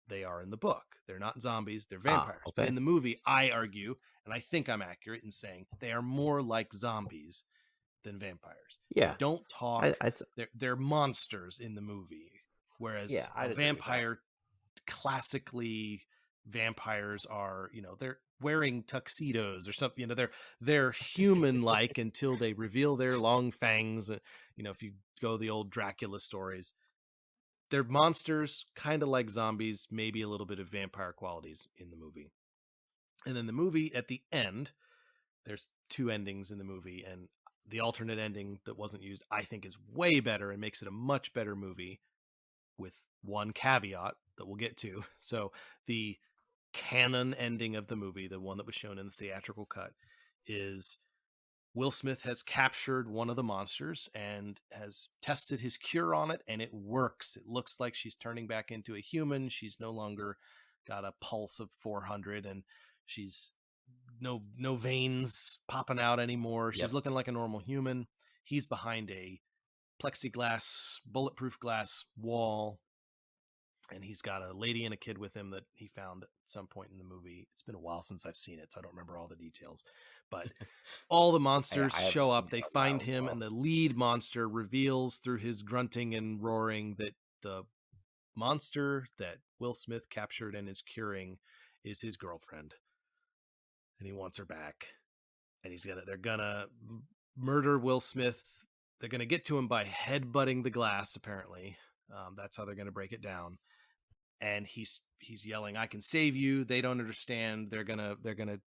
they are in the book. They're not zombies, they're vampires. But okay, in the movie, I argue, and I think I'm accurate in saying they are more like zombies than vampires. They yeah. don't I talk. I'd, They're monsters in the movie, yeah, whereas a I'd agree with that. vampire, classically, vampires are, they're wearing tuxedos or something. They're human like until they reveal their long fangs. If you go the old Dracula stories, they're monsters, kind of like zombies, maybe a little bit of vampire qualities in the movie. And then the movie at the end, there's two endings in the movie, and the alternate ending that wasn't used, I think, is way better and makes it a much better movie with one caveat that we'll get to. So the canon ending of the movie, the one that was shown in the theatrical cut, is Will Smith has captured one of the monsters and has tested his cure on it, and it works. It looks like she's turning back into a human. She's no longer got a pulse of 400, and she's no veins popping out anymore. She's Yep. looking like a normal human. He's behind a plexiglass, bulletproof glass wall, and he's got a lady and a kid with him that he found at some point in the movie. It's been a while since I've seen it, so I don't remember all the details. But all the Yeah, monsters I haven't show seen up. that They one now find as him, and well. the lead monster reveals through his grunting and roaring that the monster that Will Smith captured and is curing is his girlfriend, and he wants her back. And they're gonna murder Will Smith. They're gonna get to him by headbutting the glass. Apparently, that's how they're gonna break it down. And he's yelling, "I can save you." They don't understand. They're gonna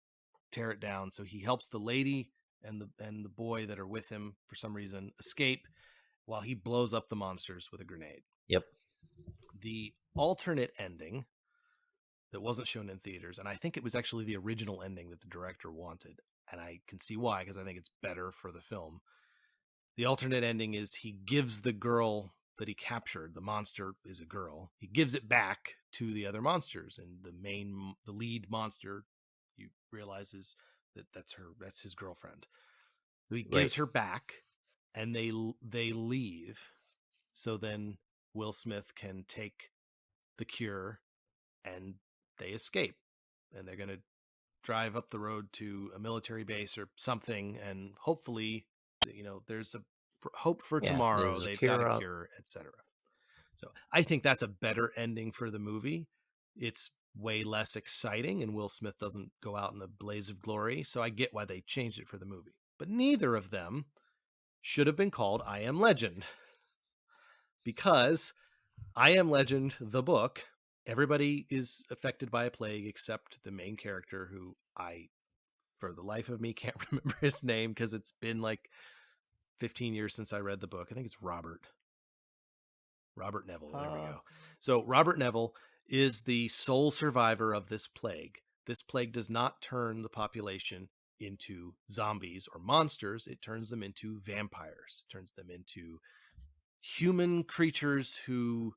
tear it down. So he helps the lady and the boy that are with him for some reason escape while he blows up the monsters with a grenade. Yep. The alternate ending that wasn't shown in theaters, and I think it was actually the original ending that the director wanted, and I can see why, because I think it's better for the film. The alternate ending is he gives the girl that he captured, the monster is a girl, he gives it back to the other monsters, and the lead monster, you realizes that's his girlfriend. So he Right. gives her back, and they leave. So then Will Smith can take the cure, and they escape, and they're going to drive up the road to a military base or something, and hopefully, there's a hope for Yeah. tomorrow. There's They've got a Akira. cure, etc. So I think that's a better ending for the movie. It's way less exciting, and Will Smith doesn't go out in a blaze of glory. So I get why they changed it for the movie. But neither of them should have been called I Am Legend, because I Am Legend, the book, everybody is affected by a plague except the main character, who I, for the life of me, can't remember his name because it's been like 15 years since I read the book. I think it's Robert Neville. There we Uh, go. So Robert Neville is the sole survivor of this plague. This plague does not turn the population into zombies or monsters. It turns them into vampires. It turns them into human creatures who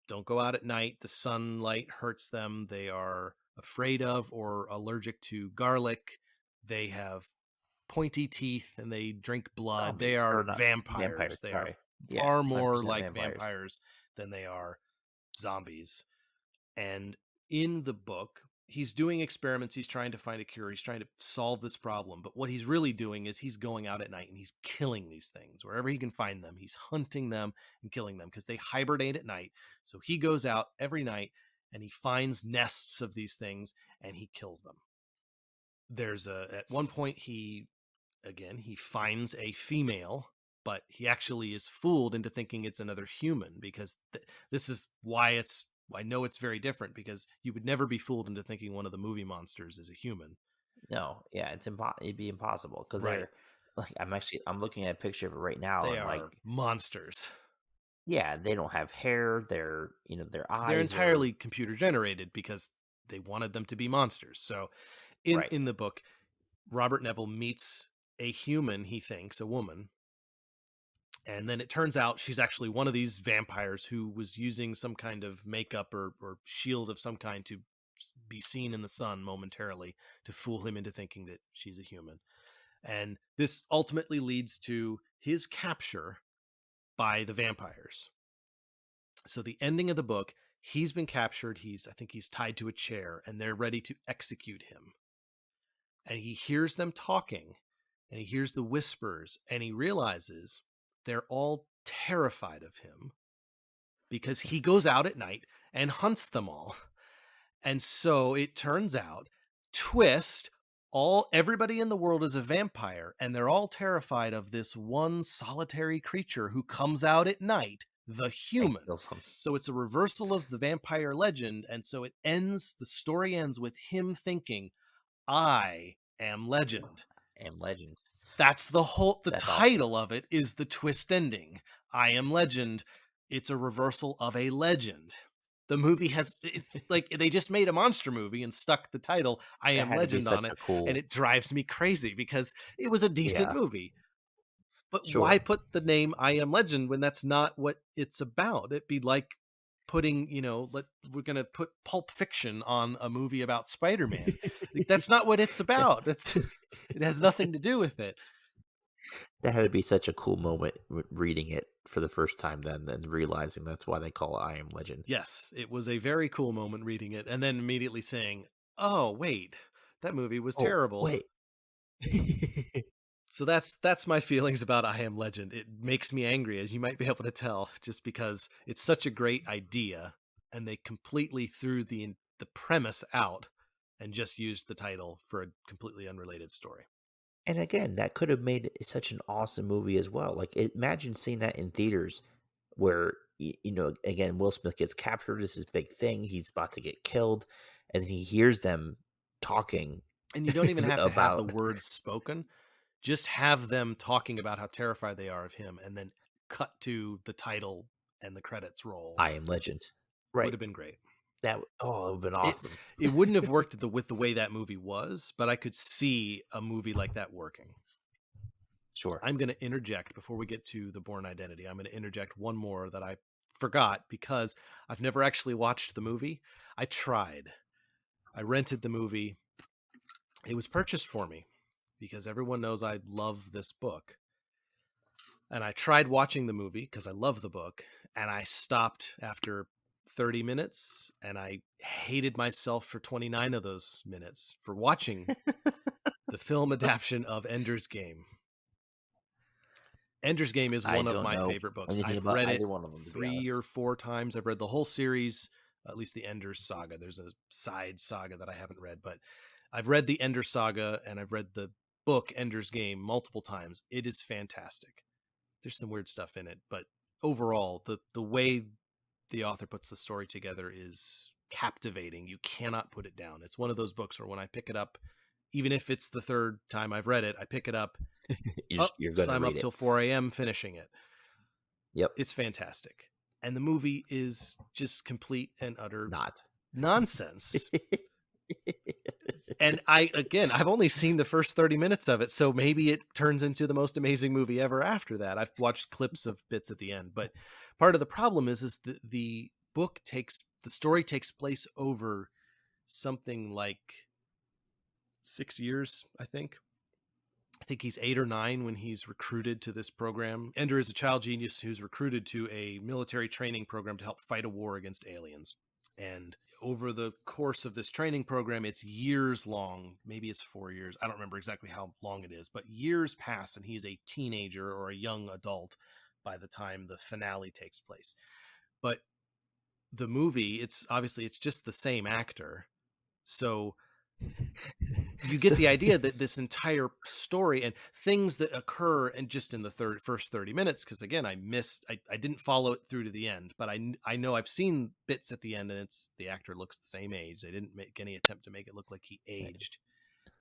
don't go out at night. The sunlight hurts them. They are afraid of or allergic to garlic. They have pointy teeth and they drink blood. Zombies They or are not vampires? vampires. They are Sorry. Yeah, far more 100% like vampires. vampires than they are zombies. And in the book, he's doing experiments. He's trying to find a cure. He's trying to solve this problem. But what he's really doing is he's going out at night and he's killing these things wherever he can find them. He's hunting them and killing them because they hibernate at night. So he goes out every night and he finds nests of these things and he kills them. At one point he finds a female, but he actually is fooled into thinking it's another human, because this is why I know it's very different, because you would never be fooled into thinking one of the movie monsters is a human. No, yeah, it'd be impossible because Right. they're like I'm looking at a picture of it right now They and like are monsters. yeah, they don't have hair. Their They're eyes are entirely computer generated because they wanted them to be monsters. So in right. in the book, Robert Neville meets a human, he thinks, a woman, and then it turns out she's actually one of these vampires who was using some kind of makeup or shield of some kind to be seen in the sun momentarily to fool him into thinking that she's a human. And this ultimately leads to his capture by the vampires. So the ending of the book, he's been captured. I think he's tied to a chair and they're ready to execute him. And he hears them talking and he hears the whispers and he realizes they're all terrified of him because he goes out at night and hunts them all. And so it turns out, twist, everybody in the world is a vampire and they're all terrified of this one solitary creature who comes out at night, the And human. kills them. So it's a reversal of the vampire legend, and so the story ends with him thinking, I am legend. And legend. That's the That's awesome. title of it is the twist ending. I am legend. It's a reversal of a legend. The movie it's like they just made a monster movie and stuck the title I That Am had to be Legend such on it, a cool. and it drives me crazy because it was a decent Yeah, movie. But why sure. put the name I Am Legend when that's not what it's about? It'd be like putting, we're going to put Pulp Fiction on a movie about Spider-Man. Like, that's not what it's about. It has nothing to do with it. That had to be such a cool moment reading it for the first time then realizing that's why they call it I Am Legend. Yes, it was a very cool moment reading it and then immediately saying, "Oh, wait, that movie was Oh, terrible." wait. So that's my feelings about I Am Legend. It makes me angry, as you might be able to tell, just because it's such a great idea, and they completely threw the premise out and just used the title for a completely unrelated story. And again, that could have made it such an awesome movie as well. Like, imagine seeing that in theaters where, again, Will Smith gets captured as his big thing. He's about to get killed. And then he hears them talking And you don't even have to have the about words spoken. Just have them talking about how terrified they are of him, and then cut to the title and the credits roll. I Am Legend. Would Right. have been great. It would have been It awesome. it wouldn't have worked with the way that movie was, but I could see a movie like that working. Sure. I'm going to interject before we get to The Bourne Identity. I'm going to interject one more that I forgot because I've never actually watched the movie. I tried. I rented the movie. It was purchased for me because everyone knows I love this book. And I tried watching the movie because I love the book, and I stopped after 30 minutes, and I hated myself for 29 of those minutes for watching the film adaptation of Ender's Game. Ender's Game is I one of don't my know favorite books. anything I've about read it either one of them, to be 3 honest. or 4 times. I've read the whole series, at least the Ender's Saga. There's a side saga that I haven't read, but I've read the Ender Saga and I've read the book Ender's Game multiple times. It is fantastic. There's some weird stuff in it, but overall, the way the author puts the story together is captivating. You cannot put it down. It's one of those books where when I pick it up, even if it's the third time I've read it, I pick it up. You're So gonna I'm read up it. till 4 a.m. finishing it. Yep. It's fantastic. And the movie is just complete and utter Not. nonsense. And I've only seen the first 30 minutes of it, so maybe it turns into the most amazing movie ever after that. I've watched clips of bits at the end, but part of the problem is the story takes place over something like 6 years, I think. I think he's 8 or 9 when he's recruited to this program. Ender is a child genius who's recruited to a military training program to help fight a war against aliens. And over the course of this training program, it's years long. Maybe it's 4 years. I don't remember exactly how long it is, but years pass and he's a teenager or a young adult by the time the finale takes place. But the movie, it's just the same actor. So you get So the idea that this entire story and things that occur and just in the first 30 minutes, because again I didn't follow it through to the end, but I know I've seen bits at the end and it's the actor looks the same age. They didn't make any attempt to make it look like he aged.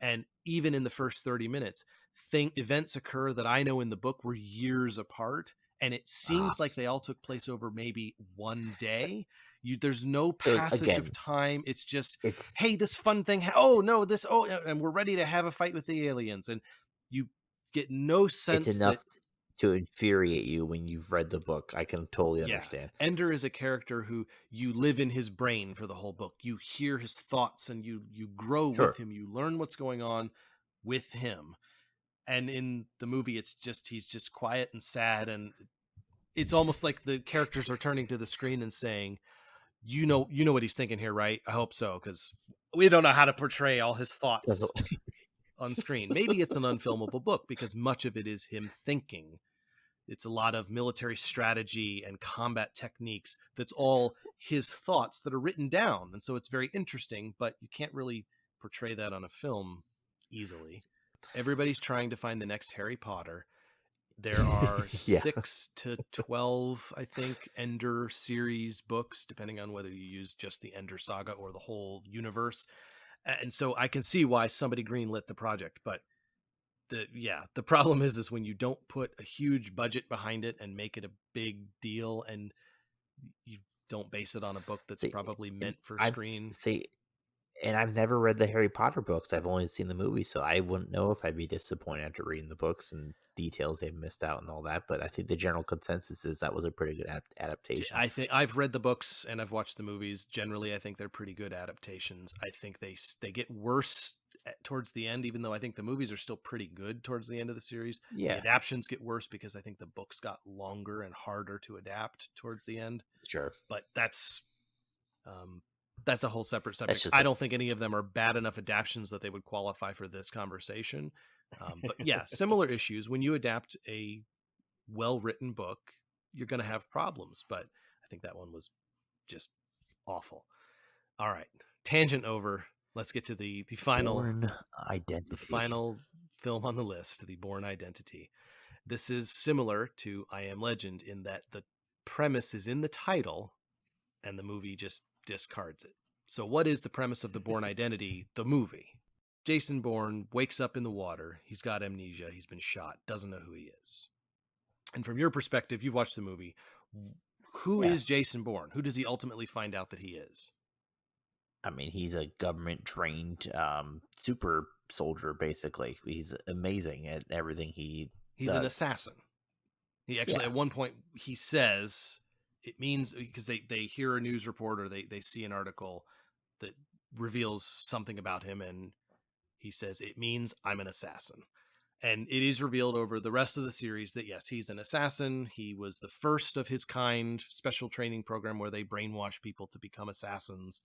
And even in the first 30 minutes, events occur that I know in the book were years apart, and it ah, seems like they all took place over maybe one day. There's no so passage of again, time. It's just, it's hey, this fun thing. Oh no, and we're ready to have a fight with the aliens, and you get no it's sense enough that to infuriate you when you've read the book. I can totally yeah, understand. Ender is a character who you live in his brain for the whole book. You hear his thoughts, and you grow with Sure. him. You learn what's going on with him. And in the movie he's just quiet and sad, and it's almost like the characters are turning to the screen and saying, you know what he's thinking here, right? I hope so, because we don't know how to portray all his That's thoughts on screen. Maybe it's an unfilmable book because much of it is him thinking. It's a lot of military strategy and combat techniques that's all his thoughts that are written down, and so it's very interesting, but you can't really portray that on a film easily. Everybody's trying to find the next Harry Potter. There are yeah. 6 to 12, I think, Ender series books, depending on whether you use just the Ender saga or the whole universe. And so I can see why somebody greenlit the project, but the problem is when you don't put a huge budget behind it and make it a big deal, and you don't base it on a book that's See, probably and meant for I've screen. see, and I've never read the Harry Potter books. I've only seen the movie, so I wouldn't know if I'd be disappointed after reading the books and details they've missed out and all that. But I think the general consensus is that was a pretty good adaptation. I think I've read the books and I've watched the movies. Generally, I think they're pretty good adaptations. I think they get worse towards the end, even though I think the movies are still pretty good towards the end of the series. The Yeah, adaptions get worse because I think the books got longer and harder to adapt towards the end. sure. But um, that's a whole separate That's subject. just I a don't think any of them are bad enough adaptions that they would qualify for this conversation. But yeah, similar issues. When you adapt a well-written book, you're going to have problems. But I think that one was just awful. All right, tangent over. Let's get to the final Bourne Identity. film on the list, The Bourne Identity. This is similar to I Am Legend in that the premise is in the title and the movie just discards it. So what is the premise of The Bourne Identity, the movie? Jason Bourne wakes up in the water. He's got amnesia. He's been shot. Doesn't know who he is. And from your perspective, you've watched the movie. Who is Jason Bourne? Who does he ultimately find out that he is? I mean, he's a government trained super soldier, basically. He's amazing at everything he He's does. An assassin. He actually, at one point, he says it means, because they hear a news report or they see an article that reveals something about him, and he says, it means I'm an assassin. And it is revealed over the rest of the series that, yes, he's an assassin. He was the first of his kind special training program where they brainwash people to become assassins.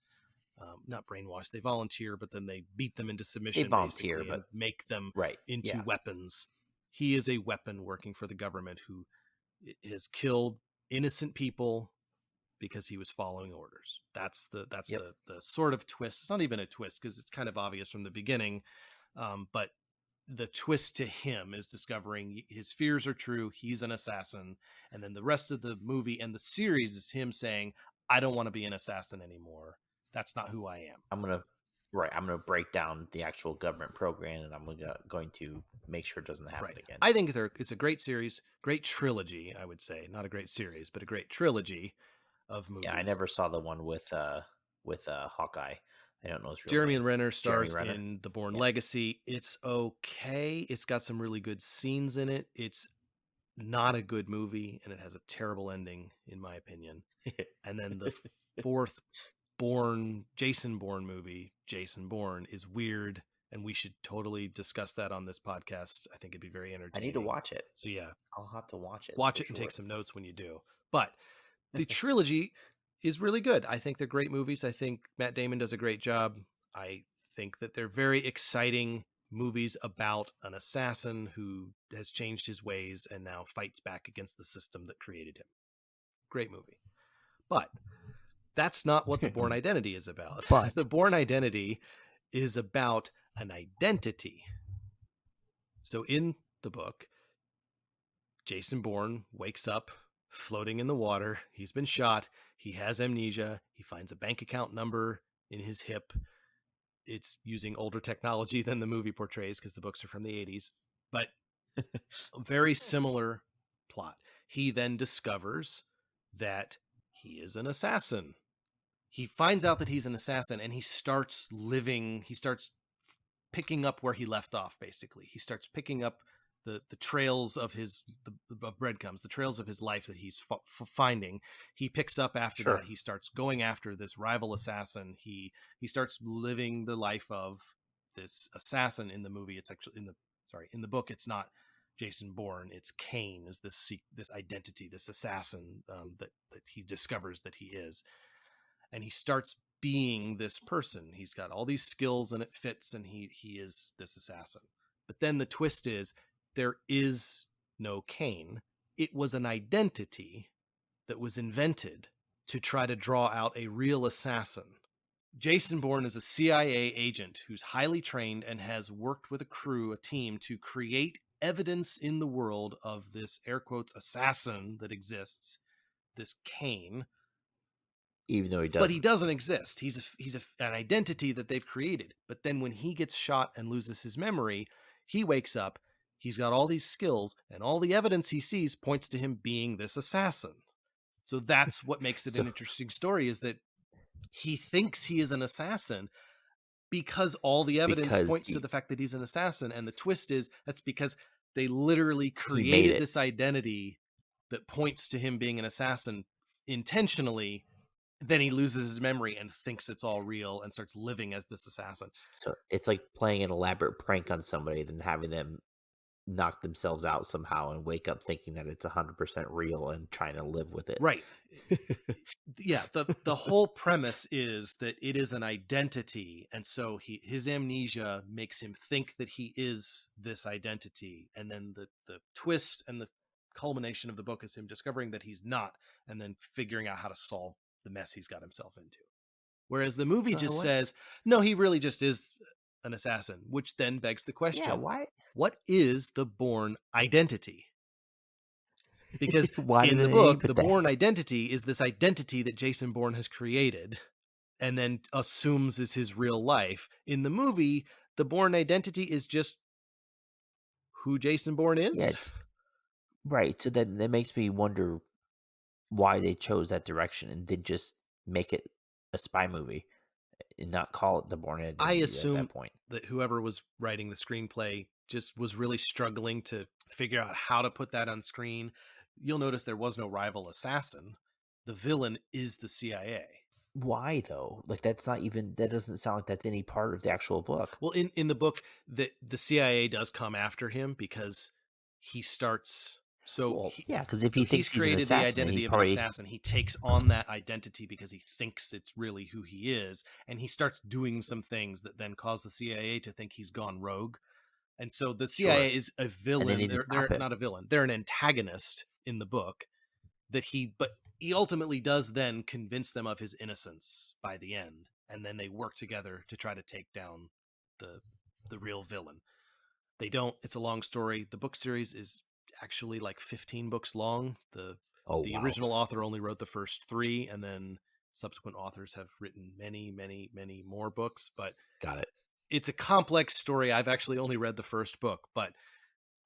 Not brainwash, they volunteer, but then they beat them into submission. They volunteer, but and make them into weapons. He is a weapon working for the government who has killed innocent people because he was following orders. That's the sort of twist. It's not even a twist because it's kind of obvious from the beginning. But the twist to him is discovering his fears are true. He's an assassin. And then the rest of the movie and the series is him saying, I don't want to be an assassin anymore. That's not who I am. I'm going to break down the actual government program, and I'm going to make sure it doesn't happen again. I think it's a great series, great trilogy, I would say. Not a great series, but a great trilogy of movies. Yeah, I never saw the one with Hawkeye. I don't know his real Jeremy name. Renner stars in The Bourne Legacy. It's okay. It's got some really good scenes in it. It's not a good movie, and it has a terrible ending, in my opinion. And then the fourth Jason Bourne movie, Jason Bourne, is weird, and we should totally discuss that on this podcast. I think it'd be very entertaining. I need to watch it. So yeah, I'll have to watch it. Watch it and take some notes when you do. But the trilogy is really good. I think they're great movies. I think Matt Damon does a great job. I think that they're very exciting movies about an assassin who has changed his ways and now fights back against the system that created him. Great movie. But that's not what The Bourne Identity is about. But The Bourne Identity is about an identity. So in the book, Jason Bourne wakes up floating in the water. He's been shot. He has amnesia. He finds a bank account number in his hip. It's using older technology than the movie portrays because the books are from the 80s. But a very similar plot. He then discovers that he is an assassin. He finds out that he's an assassin, and he starts picking up where he left off, basically. He starts picking up the trails of the breadcrumbs, the trails of his life that he's finding. He picks up after that. He starts going after this rival assassin. He starts living the life of this assassin. In the movie, it's actually in the book, it's not Jason Bourne. It's Kane, is this identity, this assassin that he discovers that he is. And he starts being this person. He's got all these skills and it fits, and he is this assassin. But then the twist is there is no Kane. It was an identity that was invented to try to draw out a real assassin. Jason Bourne is a CIA agent who's highly trained and has worked with a team to create evidence in the world of this, air quotes, assassin that exists, this Kane. Even though he doesn't. But he doesn't exist. He's an identity that they've created. But then when he gets shot and loses his memory, he wakes up. He's got all these skills, and all the evidence he sees points to him being this assassin. So that's what makes it an interesting story, is that he thinks he is an assassin because all the evidence points to the fact that he's an assassin. And the twist is that's because they literally created this identity that points to him being an assassin intentionally. Then he loses his memory and thinks it's all real and starts living as this assassin. So it's like playing an elaborate prank on somebody, then having them knock themselves out somehow and wake up thinking that it's 100% real and trying to live with it. Right. Yeah, the whole premise is that it is an identity, and so his amnesia makes him think that he is this identity, and then the twist and the culmination of the book is him discovering that he's not, and then figuring out how to solve the mess he's got himself into. Whereas the movie So just what? says, no, he really just is an assassin, which then begs the Yeah, question, why? what is the Bourne identity? Because Why did in the they name book, the it Bourne that? identity is this identity that Jason Bourne has created and then assumes is his real life. In the movie, the Bourne identity is just who Jason Bourne Yeah, is. it's right. So that makes me wonder why they chose that direction and did just make it a spy movie and not call it the Born I Identity at that assume point. that whoever was writing the screenplay just was really struggling to figure out how to put that on screen. You'll notice there was no rival assassin. The villain is the CIA. Why though? Like that's not even that doesn't sound like that's any part of the actual book. Well, in the book, the CIA does come after him because he starts. So Well, he, yeah, because if so he he's thinks he's an created the assassin, then he identity of an probably assassin. He takes on that identity because he thinks it's really who he is, and he starts doing some things that then cause the CIA to think he's gone rogue. And so the sure, CIA is a and they villain. need to They're stop him. not a villain. They're an antagonist in the book but he ultimately does then convince them of his innocence by the end, and then they work together to try to take down the the real villain. They don't. It's a long story. The book series is actually like 15 books long. Oh The wow, original author only wrote the first 3, and then subsequent authors have written many, many, many more books, but got it. it's a complex story. I've actually only read the first book, but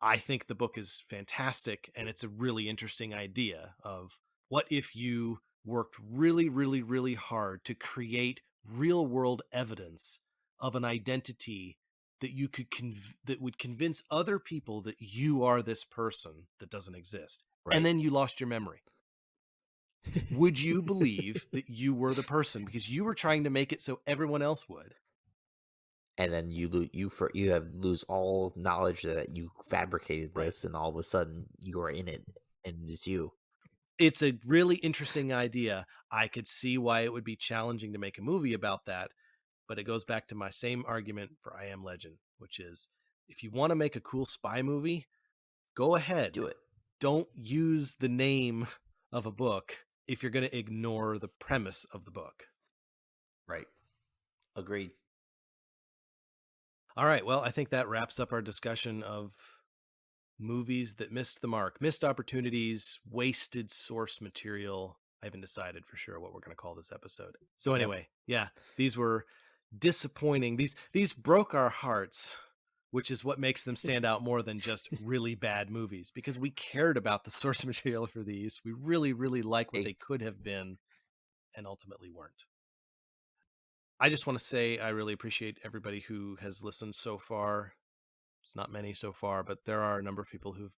I think the book is fantastic, and it's a really interesting idea of what if you worked really, really, really hard to create real world evidence of an identity that you could that would convince other people that you are this person that doesn't exist, and Right. then you lost your memory. Would you believe that you were the person because you were trying to make it so everyone else would? And then you lose all knowledge that you fabricated Right. this, and all of a sudden you are in it, and it's you. It's a really interesting idea. I could see why it would be challenging to make a movie about that, but it goes back to my same argument for I Am Legend, which is if you want to make a cool spy movie, go ahead. Do it. Don't use the name of a book if you're going to ignore the premise of the book. Right. Agreed. All right, well, I think that wraps up our discussion of movies that missed the mark, missed opportunities, wasted source material. I haven't decided for sure what we're going to call this episode. So Yep. anyway, yeah, these were disappointing. These broke our hearts, which is what makes them stand out more than just really bad movies, because we cared about the source material for these. We really, really like what they It's could have been and ultimately weren't. I just want to say I really appreciate everybody who has listened so far. It's not many so far, but there are a number of people who've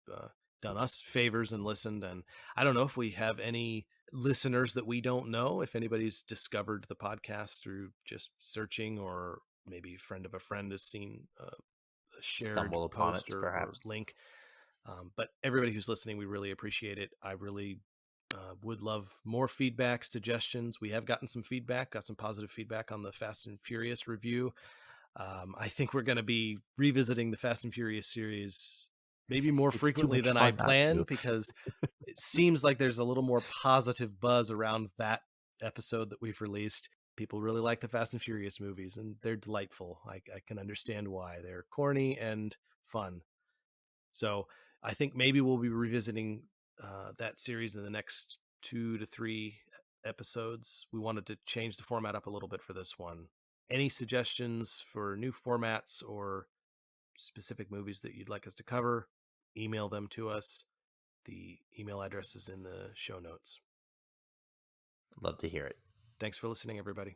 done us favors and listened. And I don't know if we have any listeners that we don't know. If anybody's discovered the podcast through just searching, or maybe a friend of a friend has seen a shared stumble upon it, post or perhaps. link. But everybody who's listening, we really appreciate it. I really would love more feedback, suggestions. We have gotten some feedback, got some positive feedback on the Fast and Furious review. I think we're going to be revisiting the Fast and Furious series maybe more It's too frequently much than I fun not planned, to. because it seems like there's a little more positive buzz around that episode that we've released. People really like the Fast and Furious movies, and they're delightful. I can understand why. They're corny and fun. So I think maybe we'll be revisiting that series in the next 2 to 3 episodes. We wanted to change the format up a little bit for this one. Any suggestions for new formats or specific movies that you'd like us to cover, email them to us. The email address is in the show notes. Love to hear it. Thanks for listening, everybody.